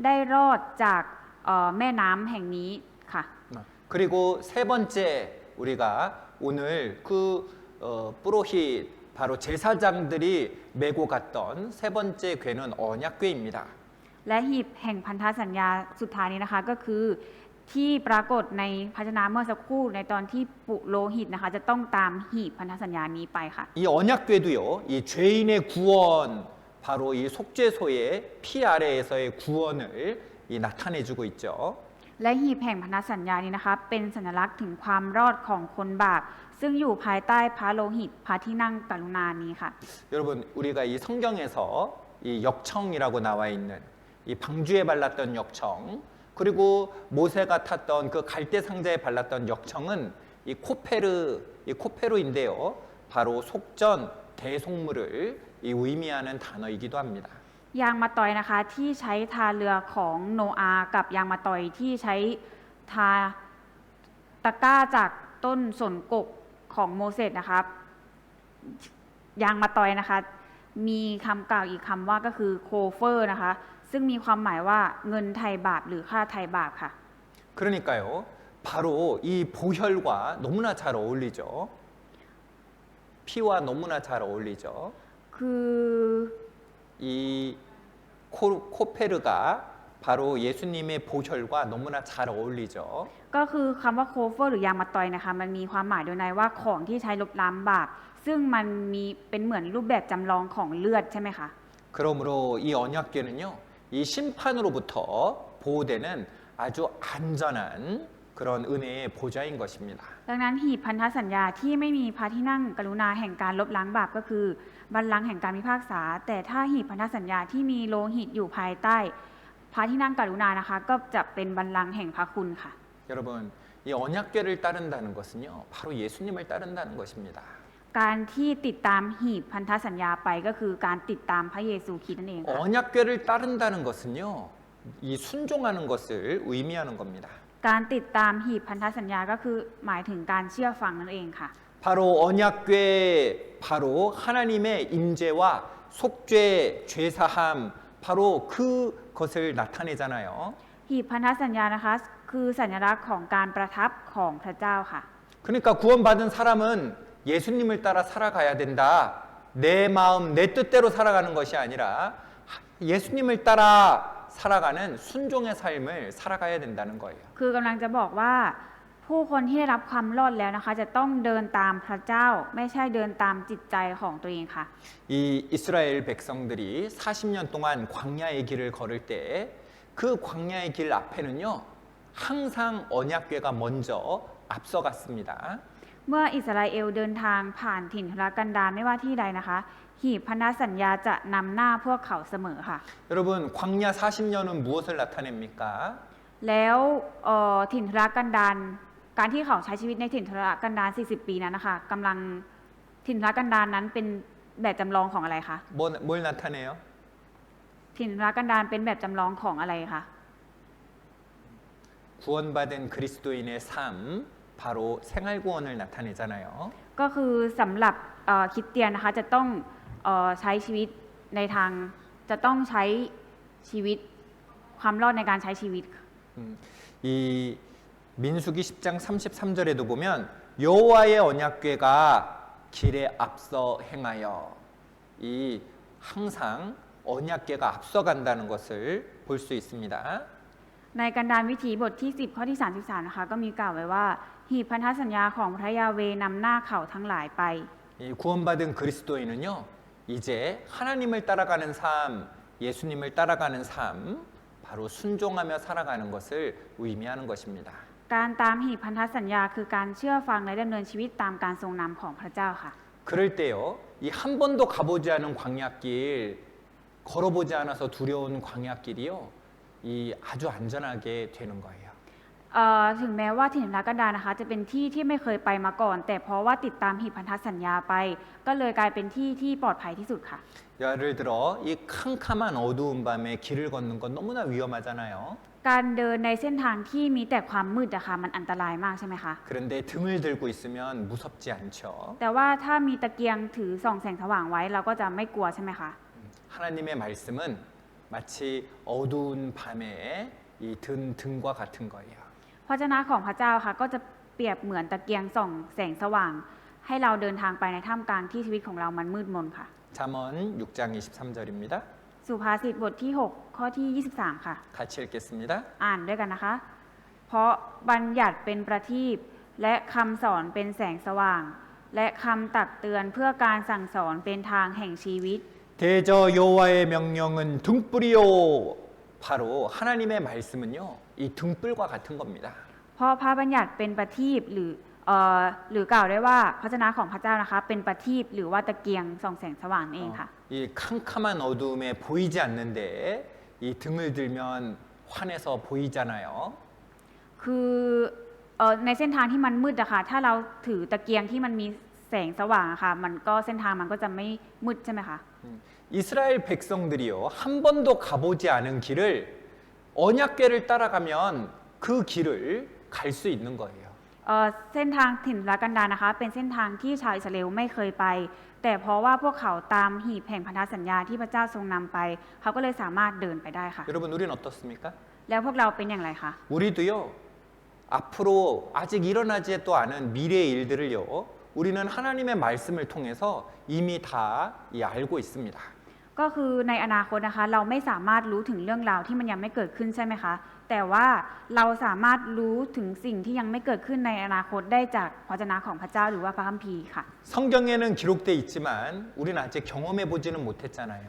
Speaker 2: ได้รอดจากแม่น้ำแห่งนี้ค่ะ
Speaker 1: 그리고 세 번째 우리가 오늘 그 뿌로힛 바로 제사장들이 메고 갔던 세 번째 괴는 언약궤입니다.
Speaker 2: และหีบแห่งพันธสัญญาสุดท้ายนี้นะคะก็คือที่ปรากฏในภาชนะเมื่อสักครู่ในตอนที่ปุโรหิตนะคะจะต้องตามหีบพันธสัญญานี้ไปค่ะ
Speaker 1: 이 언약궤도요, 이 죄인의 구원, 바로 이 속죄소의 피 아래에서의 구원을 이 나타내주고 있죠.
Speaker 2: และหีบแห่งพันธสัญญานี้นะคะเป็นสัญลักษณ์ถึงความรอดของคนบาปซึ่งอยู่ภายใต้พระโลหิตพระที่นั่งกรุณานี้ค่ะ
Speaker 1: 여러분, 우리가 이 성경에서 이 역청이라고 나와 있는 이 방주에 발랐던 역청, 그리고 모세가 탔던 그 갈대 상자에 발랐던 역청은 이 코페르인데요. 바로 속전, 대속물을 이 의미하는 단어이기도 합니다.
Speaker 2: ยางมะตอยนะคะที่ใช้ทาเรือของโนอาห์กับยางมะตอยที่ใช้ทาตะกร้าจากต้นสนกกของโมเสสนะคะยางมะตอยนะคะมีคำกล่าวอีกคำว่าก็คือโคเฟอร์นะคะซึ่งมีความหมายว่าเงินไทยบาปหรือค่าไทยบาปค่ะ
Speaker 1: 그러니까요. 바로 이 보혈과 너무나 잘 어울리죠. 피와 너무나 잘 어울리죠.
Speaker 2: คือ
Speaker 1: 이 코페르가 바로 예수님의 보혈과 너무나 잘 어울리죠.
Speaker 2: ก็คือคำว่าโคเฟอร์หรือยางมะตอยนะคะมันมีความหมายโดยในว่าของที่ใช้ลบล้างบาปซึ่งมันมีเป็นเหมือนรูปแบบจำลองของเลือดใช่ไหมคะ
Speaker 1: 그러므로 이 언약궤는요, 이 심판으로부터 보호되는 아주 안전한 그런 은혜의 보좌인 것입니다.
Speaker 2: ดังนั้นหีบพันธสัญญาที่ไม่มีพระที่นั่งกรุณาแห่งการลบล้างบาปก็คือบัลลังก์แห่งการพิพากษาแต่ถ้าหีบพันธสัญญาที่มีโลหิตอยู่ภายใต้พระที่นั่งกรุณานะคะก็จะเป็นบัลลังก์แห่งพระคุณค่ะ
Speaker 1: 여러분, 이 언약궤를 따른다는 것은요, 바로 예수님을 따른다는 것입니다.
Speaker 2: การที่ติดตามหีบพันธสัญญาไปก็คือการติดตามพระเยซูคริสต์นั่นเองค่ะ
Speaker 1: 언약궤를 따른다는 것은요, 이 순종하는 것을 의미하는 겁니다.
Speaker 2: การติดตามหีบพันธสัญญาก็คือหมายถึงการเชื่อฟังนั่นเองค่ะ
Speaker 1: 바로 언약궤, 바로 하나님의 임재와 속죄, 죄사함, 바로 그것을 나타내잖아요.
Speaker 2: หีบพันธสัญญานะคะคือสัญลักษณ์ของการประทับของพระเจ้าค่ะ
Speaker 1: 그러니까 구원받은 사람은 예수님을 따라 살아가야 된다. 내 마음, 내 뜻대로 살아가는 것이 아니라 예수님을 따라 살아가는 순종의 삶을 살아가야 된다는 거예요.
Speaker 2: คือกำลังจะบอกว่าผู้คนที่ได้รับความรอดแล้วนะคะจะต้องเดินตามพระเจ้าไม่ใช่เดินตามจิตใจของตัวเองค่ะ
Speaker 1: 이 이스라엘 백성들이 40년 동안 광야의 길을 걸을 때 그 광야의 길 앞에는요, 항상 언약궤가 먼저 앞서갔습니다.
Speaker 2: เมื่ออิสราเอลเดินทางผ่านถิ่นทุรกันดารไม่ว่าที่ใดนะคะ หีบพันธสัญญาจะนำหน้าพวกเขาเสมอค่ะ
Speaker 1: 여러분 광야 40년은 무엇을 나타냅니까?
Speaker 2: แล้วถิ่นทุรกันดารการที่เขาใช้ชีวิตในถิ่นทุรกันดาร40 ปีนั้นนะคะกำลังถิ่นทุรกันดารนั้นเป็นแบบจำลองของอะไรคะ
Speaker 1: 뭘 나타내요?
Speaker 2: ถิ่นทุรกันดารเป็นแบบจำลองของอะไรคะ
Speaker 1: 구원받은 그리스도인의 삶 바로 생활구원을 나타내잖아요.
Speaker 2: ก็คือสำหรับคริสเตียนนะคะจะต้องใช้ชีวิตในทางจะต้องใช้ชีวิตความรอดในการใช้ชีวิต
Speaker 1: 이 민수기 10장 33절에도 보면 여호와의 언약궤가 길에 앞서 행하여 이 항상 언약궤가 앞서간다는 것을 볼 수 있습니다.
Speaker 2: ในกันดารวิถีบทที่10ข้อที่33นะคะก็มีกล่าวไว้ว่าหีบพันธสัญญาของพระยาเวนำหน้าเขาทั้งหลายไป
Speaker 1: 이 구원받은 그리스도인은요 이제 하나님을 따라가는 삶, 예수님을 따라가는 삶, 바로 순종하며 살아가는 것을 의미하는 것입니다.
Speaker 2: การตามหีบพันธสัญญาคือการเชื่อฟังและดำเนินชีวิตตามการทรงนำของพระเจ้าค่ะ
Speaker 1: 그럴 때요 이 한 번도 가보지 않은 광야길, 걸어보지 않아서 두려운 광야길이요 이 아주 안전하게 되는 거예요.
Speaker 2: ถึงแม้ว่าถิ่นทุรกันดารนะคะจะเป็นที่ที่ไม่เคยไปมาก่อน แต่เพราะว่าติดตามหีบพันธสัญญาไป ก็เลยกลายเป็นที่ที่ปลอดภัยที่สุดค่ะ
Speaker 1: 예를 들어 이 캄캄한 어두운 밤에 길을 걷는 건 너무나 위험하잖아요.
Speaker 2: การเดินในเส้นทางที่มีแต่ความมืดอะค่ะมันอันตรายมากใช่ไหมคะ
Speaker 1: 그런데 등을 들고 있으면 무섭지 않죠.
Speaker 2: แต่ว่าถ้ามีตะเกียงถือส่องแสงสว่างไว้เราก็จะไม่กลัวใช่ไหมคะ
Speaker 1: 하나님의 말씀은 마치 어두운 밤에 이 등과 같은 거예요.
Speaker 2: พระเจ้าของพระเจ้าค่ะก็จะเปรียบเหมือนตะเกียงส่องแสงสว่าง ให้เราเดินทางไปในท่ามกลางที่ชีวิตของเรามันมืดมนค่ะ
Speaker 1: 잠언 6장 23절입니다.
Speaker 2: สุภาษิตบทที่6ข้อที่23ค่ะ
Speaker 1: 같이 읽겠습니다.
Speaker 2: อ่านด้วยกันนะคะ เพราะบัญญัติเป็นประทีปและคำสอนเป็นแสงสว่าง และคำตักเตือนเพื่อการสั่งสอนเป็นทางแห่งชีวิต
Speaker 1: 대저 여호와의 명령은 등불이요. 바로 하나님의 말씀은요. 이 등불과 같은 겁니다.
Speaker 2: เพราะพระบัญญัติเป็นประทีปหรือกล่าวได้ว่าพระวจนะของพระเจ้านะคะเป็นประทีปหรือว่าตะเกียงส่องแสงสว่างนั่นเองค่ะ
Speaker 1: 이 캄캄한 어두움에 보이지 않는데 이 등을 들면 환해서 보이잖아요.
Speaker 2: คือในเส้นทางที่มันมืดอะค่ะถ้าเราถือตะเกียงที่มันมีแสงสว่างอะค่ะมันก็เส้นทางมันก็จะไม่มืดใช่ไหมคะ
Speaker 1: 이스라엘 백성들이요 한 번도 가보지 않은 길을 언약궤를 따라가면 그 길을 갈 수 있는 거예요.
Speaker 2: เส้นทางถิ่นทุรกันดารนะคะเป็นเส้นทางที่ชาวอิสราเอลไม่เคยไป แต่เพราะว่าพวกเขาตามหีบแห่งพันธสัญญาที่พระเจ้าทรงนำไป เขาก็เลยสามารถเดินไปได้ค่ะ
Speaker 1: 여러분 우리는 어떻습니까?
Speaker 2: แล้วพวกเราเป็นอย่างไรคะ
Speaker 1: 우리도요 앞으로 아직 일어나지도 않은 미래의 일들을요 우리는 하나님의 말씀을 통해서 이미 다 알고 있습니다.
Speaker 2: ก็คือในอนาคตนะคะเราไม่สามารถรู้ถึงเรื่องราวที่มันยังไม่เกิดขึ้นใช่ไหมคะแต่ว่าเราสามารถรู้ถึงสิ่งที่ยังไม่เกิดขึ้นในอนาคตได้จากพระวจนะของพระเจ้าหรือว่าพระคัมภีร์ค่ะ
Speaker 1: 성경에는 기록돼 있지만 우리는 아직 경험해 보지는 못했잖아요.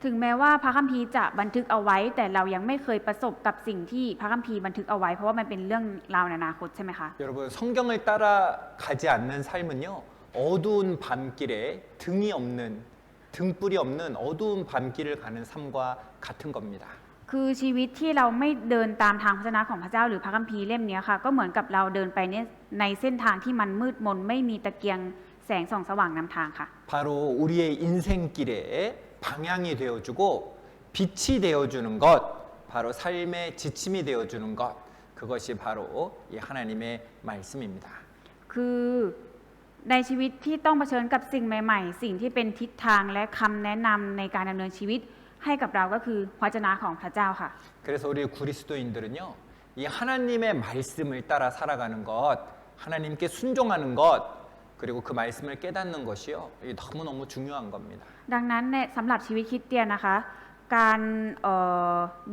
Speaker 2: ถึงแม้ว่าพระคัมภีร์จะบันทึกเอาไว้ แต่เรายังไม่เคยประสบกับสิ่งที่พระคัมภีร์บันทึกเอาไว้เพราะว่ามันเป็นเรื่องราวในอนาคตใช่ไหมคะ
Speaker 1: 여러분 성경을 따라가지 않는 삶은요 어두운 밤길에 등이 없는 등불이 없는 어두운 밤길을 가는 삶과 같은 겁니다.
Speaker 2: คือชีวิตที่เราไม่เดินตามทางพระวจนะของพระเจ้าหรือพระคัมภีร์เล่มนี้ค่ะก็เหมือนกับเราเดินไปในเส้นทางที่มันมืดมนไม่มีตะเกียงแสงส่องสว่างนำทางค่ะ
Speaker 1: 바로 우리의 인생길에 방향이 되어주고 빛이 되어주는 것 바로 삶의 지침이 되어주는 것 그것이 바로 이 하나님의 말씀입니다.
Speaker 2: คือในชีวิตที่ต้องเผชิญกับสิ่งใหม่ๆ สิ่งที่เป็นทิศทางและคำแนะนำในการดำเนินชีวิตให้กับเราก็คือพระวจนะของพระเจ้าค่ะ
Speaker 1: 그래서 우리 그리스도인들은요 이 하나님의 말씀을 따라 살아가는 것 하나님께 순종하는 것 그리고 그 말씀을 깨닫는 것이요 너무너무 중요한 겁니다.
Speaker 2: ดังนั้นในสำหรับชีวิตคริสเตียนนะคะการ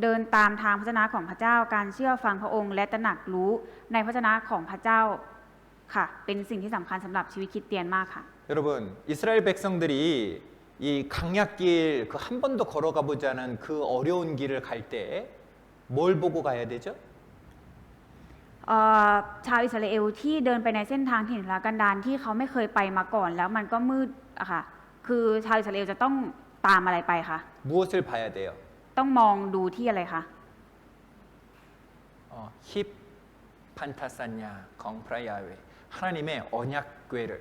Speaker 2: เดินตามทางพระวจนะของพระเจ้าการเชื่อฟังพระองค์และตระหนักรู้ในพระวจนะของพระเจ้าค่ะเป็นสิ่งที่สำคัญสำหรับชีวิตคริสเตียนมากค่ะ
Speaker 1: 여러분 이스라엘 백성들이 이 강약길 그 한 번도 걸어가 보지 않은 그 어려운 길을 갈 때 뭘 보고 가야 되죠?
Speaker 2: เอ่อชาวอิสราเอลที่เดินไปในเส้นทางถิ่นทุรกันดารที่เขาไม่เคยไปมาก่อนแล้วมันก็มืดอะค่ะคือชาวอิสราเอลจะต้องตามอะไรไปคะ
Speaker 1: 무엇을 봐야 돼요?
Speaker 2: ต้องมองดูที่อะไรคะ
Speaker 1: 힙 판타산야 공프라야웨 하나님의 언약궤를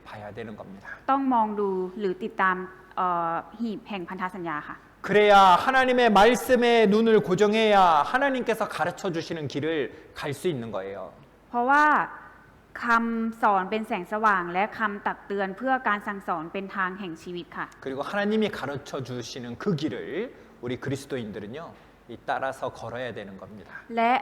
Speaker 1: 봐야 되는 겁니다.
Speaker 2: ต้องมองดูหรือติดตามหีบแห่งพันธสัญญาค่ะ
Speaker 1: 그래야 하나님의 말씀에 눈을 고정해야 하나님께서 가르쳐 주시는 길을 갈 수 있는 거예요.
Speaker 2: เพราะว่าคำสอนเป็นแสงสว่างและคำตักเตือนเพื่อการสั่งสอนเป็นทางแห่งชีวิตค่ะ
Speaker 1: 그리고 하나님이 가르쳐 주시는 그 길을 우리 그리스도인들은요, 따라서 걸어야 되는 겁니다.
Speaker 2: และ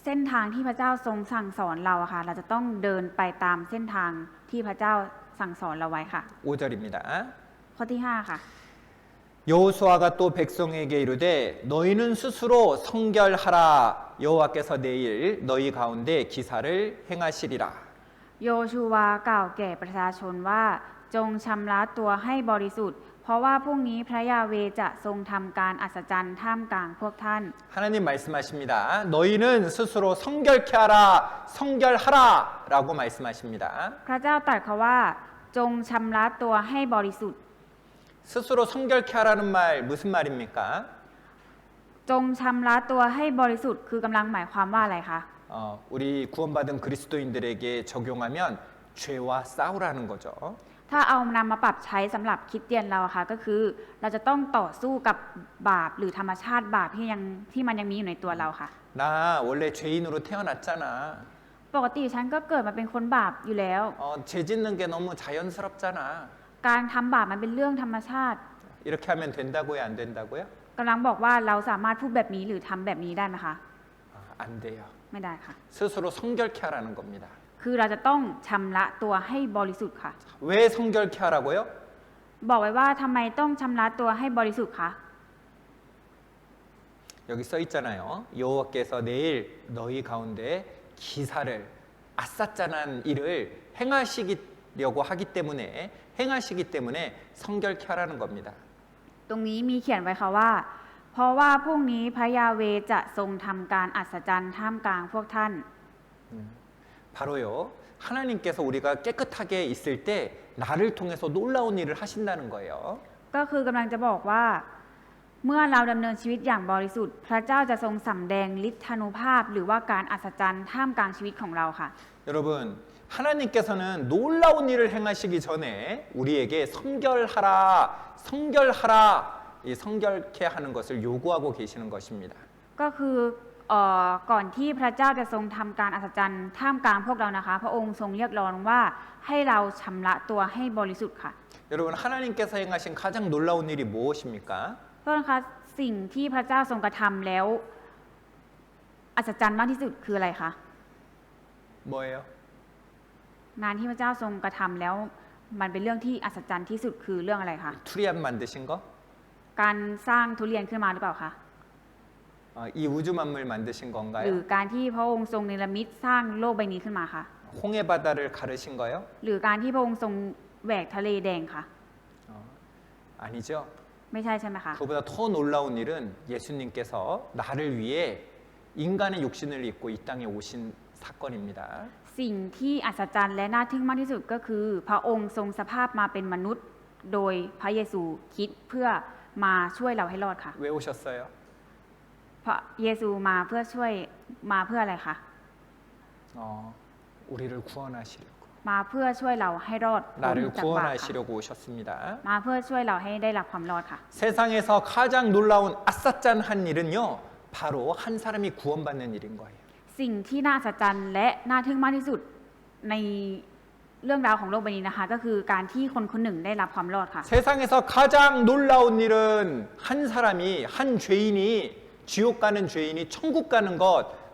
Speaker 2: เส้นทางที่พระเจ้าทรงสั่งสอนเราอะค่ะเราจะต้องเดินไปตามเส้นทางที่พระเจ้าสั่งสอนเราไว้ค่ะ
Speaker 1: 5절입니다.
Speaker 2: ข้อที่ 5 ค่ะ
Speaker 1: 여호수아가 또 백성에게 이르되 너희는 스스로 성결하라 여호와께서 내일 너희 가운데 기사를 행하시리라.
Speaker 2: โยชูวากล่าวแก่ประชาชนว่าจงชำระตัวให้บริสุทธิ์เพราะว่าพรุ่งนี้พระยาเวจะทรงทำการอัศจรรย์ท่ามกลางพวกท่าน
Speaker 1: 하나님 말씀하십니다. 너희는 스스로 성결케 하라 성결하라라고 말씀하십니다.
Speaker 2: พระเจ้าตรัสเขาว่าจงชำระตัวให้บริสุทธิ์
Speaker 1: 스스로 성결케 하라는 말 무슨 말입니까?
Speaker 2: จงชำระตัวให้บริสุทธิ์คือกำลังหมายความว่าอะไรคะ
Speaker 1: 우리 구원받은 그리스도인들에게 적용하면 죄와 싸우라는 거죠.
Speaker 2: ถ้าเอานำมาปรับใช้สำหรับคริสเตียนเราอะค่ะก็คือเราจะต้องต่อสู้กับบาปหรือธรรมชาติบาปที่มันยังมีอยู่ในตัวเราค่ะ
Speaker 1: 나 원래 죄인으로 태어났잖아.
Speaker 2: ปกติฉันก็เกิดมาเป็นคนบาปอยู่แล้ว
Speaker 1: 죄 짓는 게 너무 자연스럽잖아.
Speaker 2: การทำบาปมันเป็นเรื่องธรรมชาติ
Speaker 1: 이렇게 하면 된다고요, 안 된다고요?
Speaker 2: กำลังบอกว่าเราสามารถพูดแบบนี้หรือทำแบบนี้ได้ไหมคะ
Speaker 1: 안 돼요.
Speaker 2: ไม่ได้ค่ะ
Speaker 1: 스스로 성결케 하라는 겁니다.
Speaker 2: คือเราจะต้องชำระตัวให้บริสุทธิ์ค่ะ
Speaker 1: 왜 성결케 하라고요?
Speaker 2: บอกไว้ว่าทำไมต้องชำระตัวให้บริสุทธิ์คะ
Speaker 1: 여기 써 있잖아요. 여호와께서 내일 너희 가운데 기사를 아싸짠한 일을 행하시려고 하기 때문에 행하시기 때문에 성결케 하라는 겁니다.
Speaker 2: ตรงนี้มีเขียนไว้ค่ะว่า เพราะว่าพรุ่งนี้พระยาเวจะทรงทำการอัศจรรย์ท่ามกลางพวกท่าน
Speaker 1: 바로요. 하나님께서 우리가 깨끗하게 있을 때 나를 통해서 놀라운 일을 하신다는 거예요.
Speaker 2: ก็คือกำลังจะบอกว่าเมื่อเราดำเนินชีวิตอย่างบริสุทธิ์พระเจ้าจะทรงสำแดงฤทธานุภาพ หรือว่าการอัศจรรย์ท่ามกลางชีวิตของเราค่ะ
Speaker 1: 여러분, 하나님께서는 놀라운 일을 행하시기 전에 우리에게 성결하라 이 성결케 하는 것을 요구하고 계시는 것입니다.
Speaker 2: ก็คือก่อนที่พระเจ้าจะทรงทำการอัศจรรย์ท่ามกลางพวกเรานะคะ พระองค์ทรงเรียกร้องว่าให้เราชำระตัวให้บริสุทธิ์ค่ะ
Speaker 1: 여러분, 하나님께서 행하신 가장 놀라운 일이 무엇입니까?
Speaker 2: เพราะนะคะสิ่งที่พระเจ้าทรงกระทำแล้วอัศจรรย์มากที่สุดคืออะไรคะ
Speaker 1: 뭐예요?
Speaker 2: งานที่พระเจ้าทรงกระทำแล้วมันเป็นเรื่องที่อัศจรรย์ที่สุดคือเรื่องอะไรคะ
Speaker 1: 투리안 만드신 거?
Speaker 2: การสร้างทุเรียนขึ้นมาหรือเปล่าคะ
Speaker 1: 이 우주 만물 만드신
Speaker 2: หรือ
Speaker 1: 건가요?
Speaker 2: การที่พระองค์ทรงเนรมิตสร้างโลกใบนี้ขึ้นมาคะ
Speaker 1: 홍해 바다를 가르신 거요?
Speaker 2: หรือการที่พระองค์ทรงแหวกทะเลแดงคะ
Speaker 1: 아니죠.
Speaker 2: ไม่ใช่ใช่ไหมคะ
Speaker 1: 그보다 더 놀라운 일은 예수님께서 나를 위해 인간의 육신을 입고 이 땅에 오신 사건입니다.
Speaker 2: สิ่งที่อัศจรรย์และน่าทึ่งมากที่สุดก็คือ พระองค์ทรงสภาพมาเป็นมนุษย์ โดยพระเยซูคริสต์เพื่อมาช่วยเราให้รอดค่ะ
Speaker 1: 왜 오셨어요?
Speaker 2: พระเยซูมาเพื่อช่วยมาเพื่ออะไรคะ
Speaker 1: 우리를 구원하시려고
Speaker 2: มาเพื่อช่วยเราให้รอดพ้น
Speaker 1: 나를
Speaker 2: จากบาปค่ะ
Speaker 1: 구원하시려고 오셨습니다.
Speaker 2: มาเพื่อช่วยเราให้ได้รับความรอดค่ะ
Speaker 1: 세상에서 가장 놀라운 아싸짠한 일은요, 바로 한 사람이 구원받는 일인 거예요.
Speaker 2: สิ่งที่น่าอัศจรรย์และน่าทึ่งมากที่สุดในเรื่องราวของโลกใบนี้นะคะ ก็คือการที่คนคนหนึ่งได้รับความรอดค่ะ
Speaker 1: 세상에서 가장 놀라운 일은 한 사람이 한 죄인이 지옥 가는 죄인이 천국 가는 것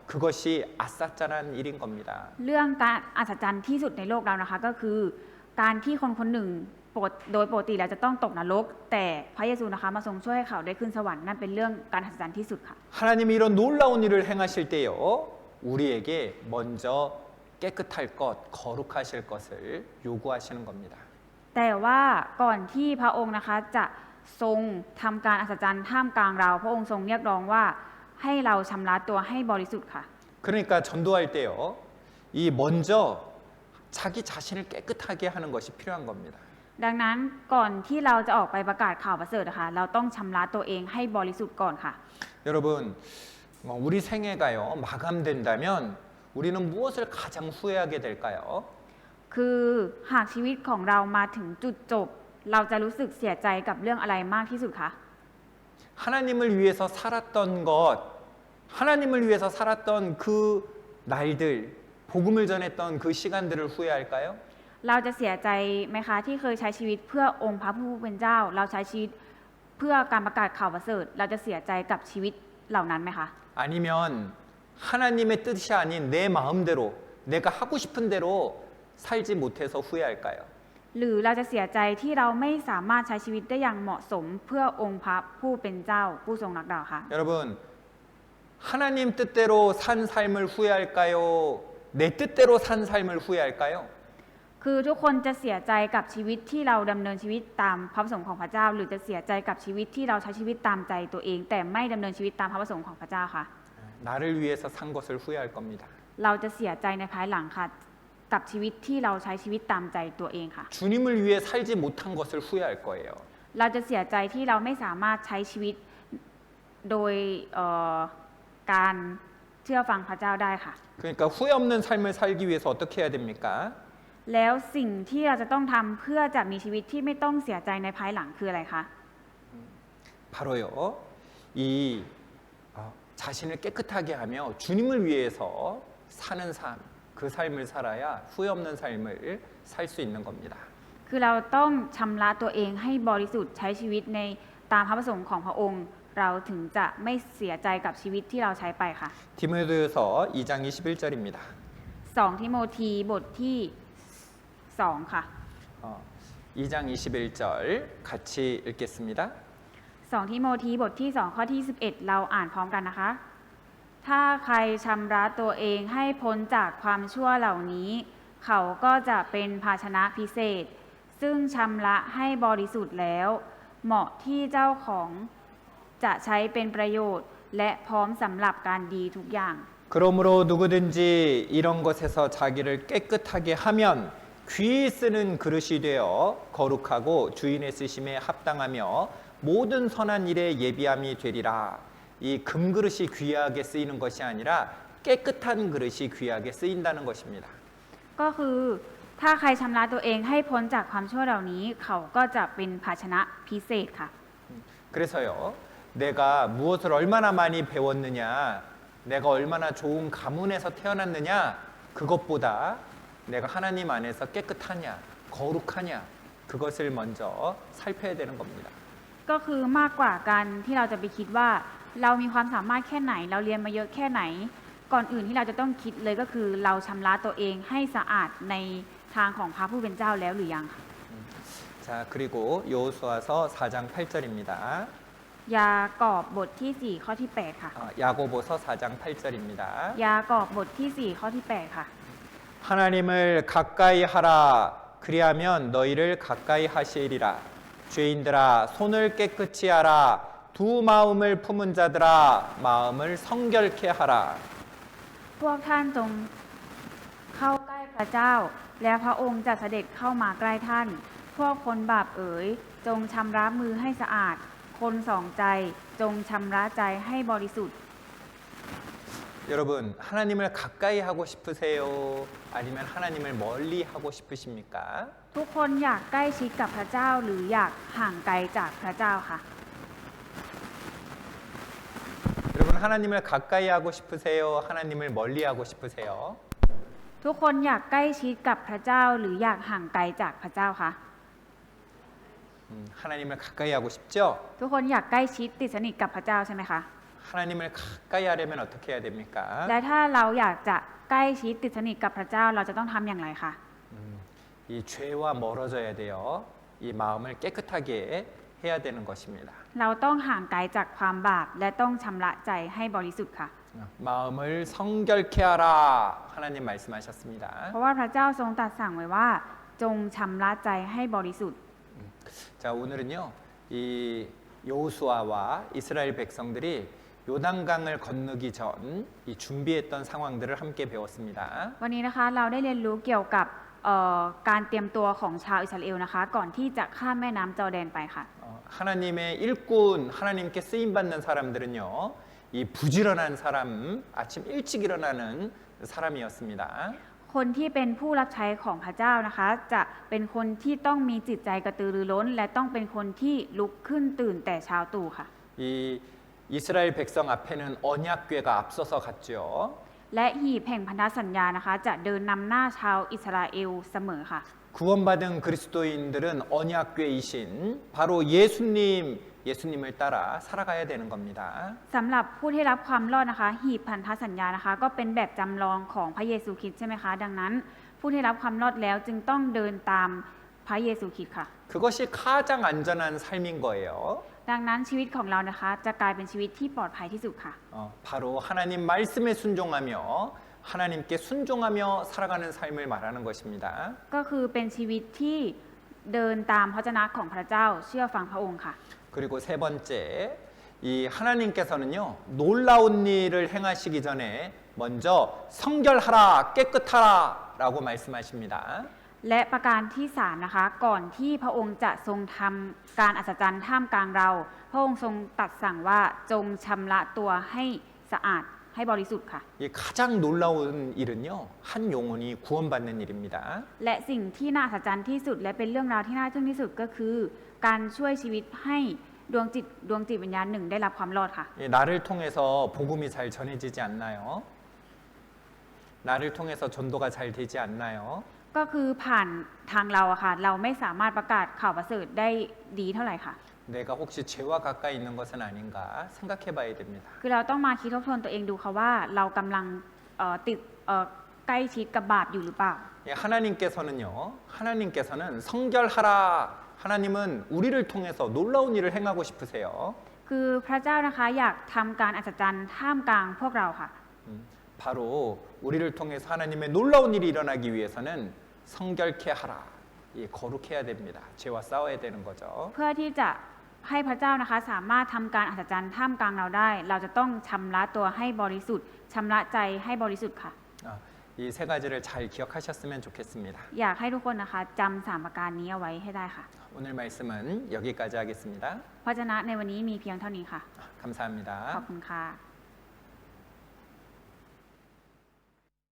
Speaker 1: 그것이 아싸짠한 일인 겁니다.
Speaker 2: เรื่องการอัศจรรย์ที่สุดในโลกเรานะคะ ก็คือการที่คนคนหนึ่งโดยปกติแล้วจะต้องตกนรก แต่พระเยซูนะคะมาทรงช่วยให้เขาได้ขึ้นสวรรค์นั่นเป็นเรื่องการอัศจรรย์ที่สุดค่ะ
Speaker 1: 하나님이 이런 놀라운 일을 행하실 때요, 우리에게 먼저 깨끗할 것, 거룩하실 것을 요구하시는 겁니다.
Speaker 2: แต่ว่าก่อนที่พระองค์นะคะจะทรงทำการอัศจรรย์ท่ามกลางเรา พระองค์ทรงเรียกร้องว่าให้เราชำระตัวให้บริสุทธิ์ค่ะ
Speaker 1: 그러니까 전도할 때요. 이 먼저 자기 자신을 깨끗하게 하는 것이 필요한 겁니다.
Speaker 2: ดังนั้นก่อนที่เราจะออกไปประกาศข่าวประเสริฐนะคะเราต้องชำระตัวเองให้บริสุทธิ์ก่อนค่ะ
Speaker 1: 여러분, 우리 생애가요. 마감된다면 우리는 무엇을 가장 후회하게 될까요?
Speaker 2: คือหากชีวิตของเรามาถึงจุดจบ เราจะรู้สึกเสียใจกับเรื่องอะไรมากที่สุดคะ
Speaker 1: 하나님을 위해서 살았던 것, 하나님을 위해서 살았던 그 날들, 복음을 전했던 그 시간들을 후회할까요?
Speaker 2: เราจะเสียใจไหมคะที่เคยใช้ชีวิตเพื่อองค์พระผู้เป็นเจ้า เราใช้ชีวิตเพื่อการประกาศข่าวประเสริฐเราจะเสียใจกับชีวิตเหล่านั้นไหมคะ
Speaker 1: 아니면 하나님의 뜻이 아닌 내 마음대로 내가 하고 싶은 대로 살지 못해서 후회할까요?
Speaker 2: หรือเราจะเสียใจที่เราไม่สามารถใช้ชีวิตได้อย่างเหมาะสมเพื่อองค์พระผู้เป็นเจ้าผู้ทรงรักเราค่ะ
Speaker 1: 여러분, 하나님 뜻대로 산 삶을 후회할까요? 내 뜻대로 산 삶을 후회할까요?
Speaker 2: คือทุกคนจะเสียใจกับชีวิตที่เราดำเนินชีวิตตามพระประสงค์ของพระเจ้า หรือจะเสียใจกับชีวิตที่เราใช้ชีวิตตามใจตัวเอง แต่ไม่ดำเนินชีวิตตามพระประสงค์ของพระเจ้าค่ะ
Speaker 1: 나를 위해서 산 것을 후회할 겁니다.
Speaker 2: เราจะเสียใจในภายหลังค่ะกับชีวิตที่เราใช้ชีวิตตามใจตัวเองค่ะ
Speaker 1: 주님을 위해 살지 못한 것을 후회할 거예요.
Speaker 2: เราจะเสียใจที่เราไม่สามารถใช้ชีวิตโดยการเชื่อฟังพระเจ้าได้ค่ะ
Speaker 1: 그러니까 후회 없는 삶을 살기 위해서 어떻게 해야 됩니까?
Speaker 2: แล้วสิ่งที่เราจะต้องทำเพื่อจะมีชีวิตที่ไม่ต้องเสียใจในภายหลังคืออะไรคะ
Speaker 1: 바로요. 이 자신을 깨끗하게 하며 주님을 위해서 사는 삶, 그 삶을 살아야 후회 없는 삶을 살 수 있는 겁니다.
Speaker 2: คือเราต้องชำระตัวเองให้บริสุทธิ์ใช้ชีวิตในตามพระประสงค์ของพระองค์ เราถึงจะไม่เสียใจกับชีวิตที่เราใช้ไปค่ะ
Speaker 1: 디모데후서 2장 21절입니다.
Speaker 2: 2 ทิโมธีบทที่2ค่ะ
Speaker 1: 2장 21절 같이 읽겠습니다.
Speaker 2: 2 ทิโมธีบทที่2ข้อที่11เราอ่านพร้อมกันนะคะ ถ้าใครชำระตัวเองให้พ้นจากความชั่วเหล่านี้ เขาก็จะเป็นภาชนะพิเศษ ซึ่งชำระให้บริสุทธิ์แล้ว เหมาะที่เจ้าของจะใช้เป็นประโยชน์ และพร้อมสำหรับการดีทุกอย่าง
Speaker 1: 그러므로 누구든지 이런 것에서 자기를 깨끗하게 하면 귀히 쓰는 그릇이 되어 거룩하고 주인의 쓰심에 합당하며 모든 선한 일에 예비함이 되리라. 이 금그릇이 귀하게 쓰이는 것이 아니라 깨끗한 그릇이 귀하게 쓰인다는 것입니다.
Speaker 2: ก็คือถ้าใครชำระตัวเองให้พ้นจากความชั่วเหล่านี้ เขาก็จะเป็นภาชนะพิเศษค่ะ
Speaker 1: 그래서요, 내가 무엇을 얼마나 많이 배웠느냐, 내가 얼마나 좋은 가문에서 태어났느냐, 그것보다 내가 하나님 안에서 깨끗하냐, 거룩하냐, 그것을 먼저 살펴야 되는 겁니다.
Speaker 2: ก็คือมากกว่าการที่เราจะไปคิดว่าเรามีความสามารถแค่ไหน เราเรียนมาเยอะแค่ไหน ก่อนอื่นที่เราจะต้องคิดเลยก็คือเราชำระตัวเองให้สะอาดในทางของพระผู้เป็นเจ้าแล้วหรือยังค่ะ
Speaker 1: 자, 그리고 여호수아서 4장 8절입니다.
Speaker 2: ยากอบบทที่4ข้อที่8ค่ะ
Speaker 1: 야고보서 4장 8절입니다.
Speaker 2: ยากอบบทที่4ข้อที่8ค่ะ
Speaker 1: 하나님을 가까이 하라. 그리하면 너희를 가까이 하시리라. 죄인들아 손을 깨끗이 하라. 두 마음을 품은 자들아 마음을 성결케 하라.
Speaker 2: พวกท่านจงเข้าใกล้พระเจ้า และพระองค์จะเสด็จเข้ามาใกล้ท่าน พวกคนบาปเอ๋ยจงชำระมือให้สะอาด คนสองใจจงชำระใจให้บริสุทธิ์
Speaker 1: 여러분 하나님을 가까이 하고 싶으세요? 아니면 하나님을 멀리 하고 싶으십니까?
Speaker 2: ทุกคนอยากใกล้ชิดกับพระเจ้าหรืออยากห่างไกลจากพระเจ้าค่ะ
Speaker 1: 여러분 하나님을 가까이 하고 싶으세요? 하나님을 멀리 하고 싶으세요?
Speaker 2: ทุกคนอยากใกล้ชิดกับพระเจ้าหรืออยากห่างไกลจากพระเจ้าคะ
Speaker 1: 하나님을 가까이 하고 싶죠?
Speaker 2: ทุกคนอยากใกล้ชิดติดสนิทกับพระเจ้าใช่ไหมคะ
Speaker 1: 하나님을 가까이 하려면 어떻게 해야 됩니까?
Speaker 2: และถ้าเราอยากจะใกล้ชิดติดสนิทกับพระเจ้าเราจะต้องทำอย่างไรคะ
Speaker 1: 이 죄와 멀어져야 돼요. 이 마음을 깨끗하게 해야 되는 것입니다.
Speaker 2: เราต้องห่างไกลจากความบาปและต้องชำระใจให้บริสุทธิ์ค่ะ
Speaker 1: 마음을 성결케 하라 하나님 말씀하셨습니다.
Speaker 2: เพราะว่าพระเจ้าทรงตรัสสั่งไว้ว่า จงชำระใจให้บริสุทธิ์
Speaker 1: 자 오늘은요 이 여호수아와 이스라엘 백성들이 요단강을 건너기 전 이 준비했던 상황들을 함께 배웠습니다.
Speaker 2: วันนี้นะคะเราได้เรียนรู้เกี่ยวกับการเตรียมตัวของชาวอิสราเอลนะคะก่อนที่จะข้ามแม่น้ำจอร์แดนไปค่ะ
Speaker 1: 하나님의 일꾼, 하나님께 쓰임 받는 사람들은요, 이 부지런한 사람, 아침 일찍 일어나는 사람이었습니다.
Speaker 2: คนที่เป็นผู้รับใช้ของพระเจ้านะคะจะเป็นคนที่ต้องมีจิตใจกระตือรือร้น และต้องเป็นคนที่ลุกขึ้นตื่นแต่เช้าตรู่ค่ะ
Speaker 1: 이 이스라엘 백성 앞에는 언약궤가 앞서서 갔죠.
Speaker 2: และหีบแห่งพันธสัญญานะคะจะเดินนำหน้าชาวอิสราเอลเสมอค่ะ
Speaker 1: 구원받은 그리스도인들은 언약궤이신 바로 예수님을 따라 살아가야 되는 겁니다.
Speaker 2: สำหรับผู้ที่รับความรอดนะคะหีบพันธสัญญานะคะก็เป็นแบบจำลองของพระเยซูคริสต์ใช่ไหมคะดังนั้นผู้ที่รับความรอดแล้วจึงต้องเดินตามพระเยซูคริสต์ค่ะ
Speaker 1: 그것이 가장 안전한 삶인 거예요.
Speaker 2: ดังนั้นชีวิตของเรานะคะจะกลายเป็นชีวิตที่ปลอดภัยที่สุดค่ะ
Speaker 1: 바로 하나님 말씀에 순종하며 하나님께 순종하며 살아가는 삶을 말하는 것입니다.
Speaker 2: ก็คือเป็นชีวิตที่เดินตามพระวจนะของพระเจ้าเชื่อฟังพระองค์ค่ะ
Speaker 1: 그리고 세 번째, 이 하나님께서는요 놀라운 일을 행하시기 전에 먼저 성결하라 깨끗하라라고 말씀하십니다.
Speaker 2: และประการที่3นะคะก่อนที่พระองค์จะทรงทำการอัศจรรย์ท่ามกลางเราพระองค์ทรงตรัสสั่งว่าจงชำระตัวให้สะอาดให้บริสุทธิ์ค่ะ
Speaker 1: 이 가장 놀라운 일은요 한 영혼이 구원받는 일입니다.
Speaker 2: และสิ่งที่น่าอัศจรรย์ที่สุดและเป็นเรื่องราวที่น่าทึ่งที่สุดก็คือ การช่วยชีวิตให้ดวงจิตวิญญาณหนึ่งได้รับความรอดค่ะ
Speaker 1: 나를 통해서 복음이 잘 전해지지 않나요? 나를 통해서 전도가 잘 되지 않나요?
Speaker 2: ก็คือผ่านทางเราอะค่ะเราไม่สามารถประกาศข่าวประเสริฐได้ดีเท่าไหร่ค่ะ
Speaker 1: 내가 혹시 죄와 가까이 있는 것은 아닌가 생각해 봐야 됩니다.
Speaker 2: คือเราต้องมาคิดทบทวนตัวเองดูค่ะว่าเรากำลังติดใกล้ชิดกับบาปอยู่หรือเปล่า
Speaker 1: 하나님께서는 성결하라. 하나님은 우리를 통해서 놀라운 일을 행하고 싶으세요.
Speaker 2: คือพระเจ้านะคะอยากทำการอัศจรรย์ท่ามกลางพวกเราค่ะ
Speaker 1: 바로 우리를 통해서 하나님의 놀라운 일이 일어나기 위해서는 성결케 하라. 거룩해야 됩니다. 죄와 싸워야 되는 거죠.
Speaker 2: เพื่อที่จะให้พระเจ้านะคะสามารถทำการอัศจรรย์ท่ามกลางเราได้ เราจะต้องชำระตัวให้บริสุทธิ์ชำระใจให้บริสุทธิ์ค่ะ
Speaker 1: 이 세 가지를 잘 기억하셨으면 좋겠습니다.
Speaker 2: อยากให้ทุกคนนะคะจำ3ประการนี้เอาไว้ให้ได้ค่ะ
Speaker 1: 오늘 말씀은 여기까지 하겠습니다.
Speaker 2: พระวจนะในวันนี้มีเพียงเท่านี้ค่ะ ขอบ
Speaker 1: 감사합니다.
Speaker 2: คุณค่ะ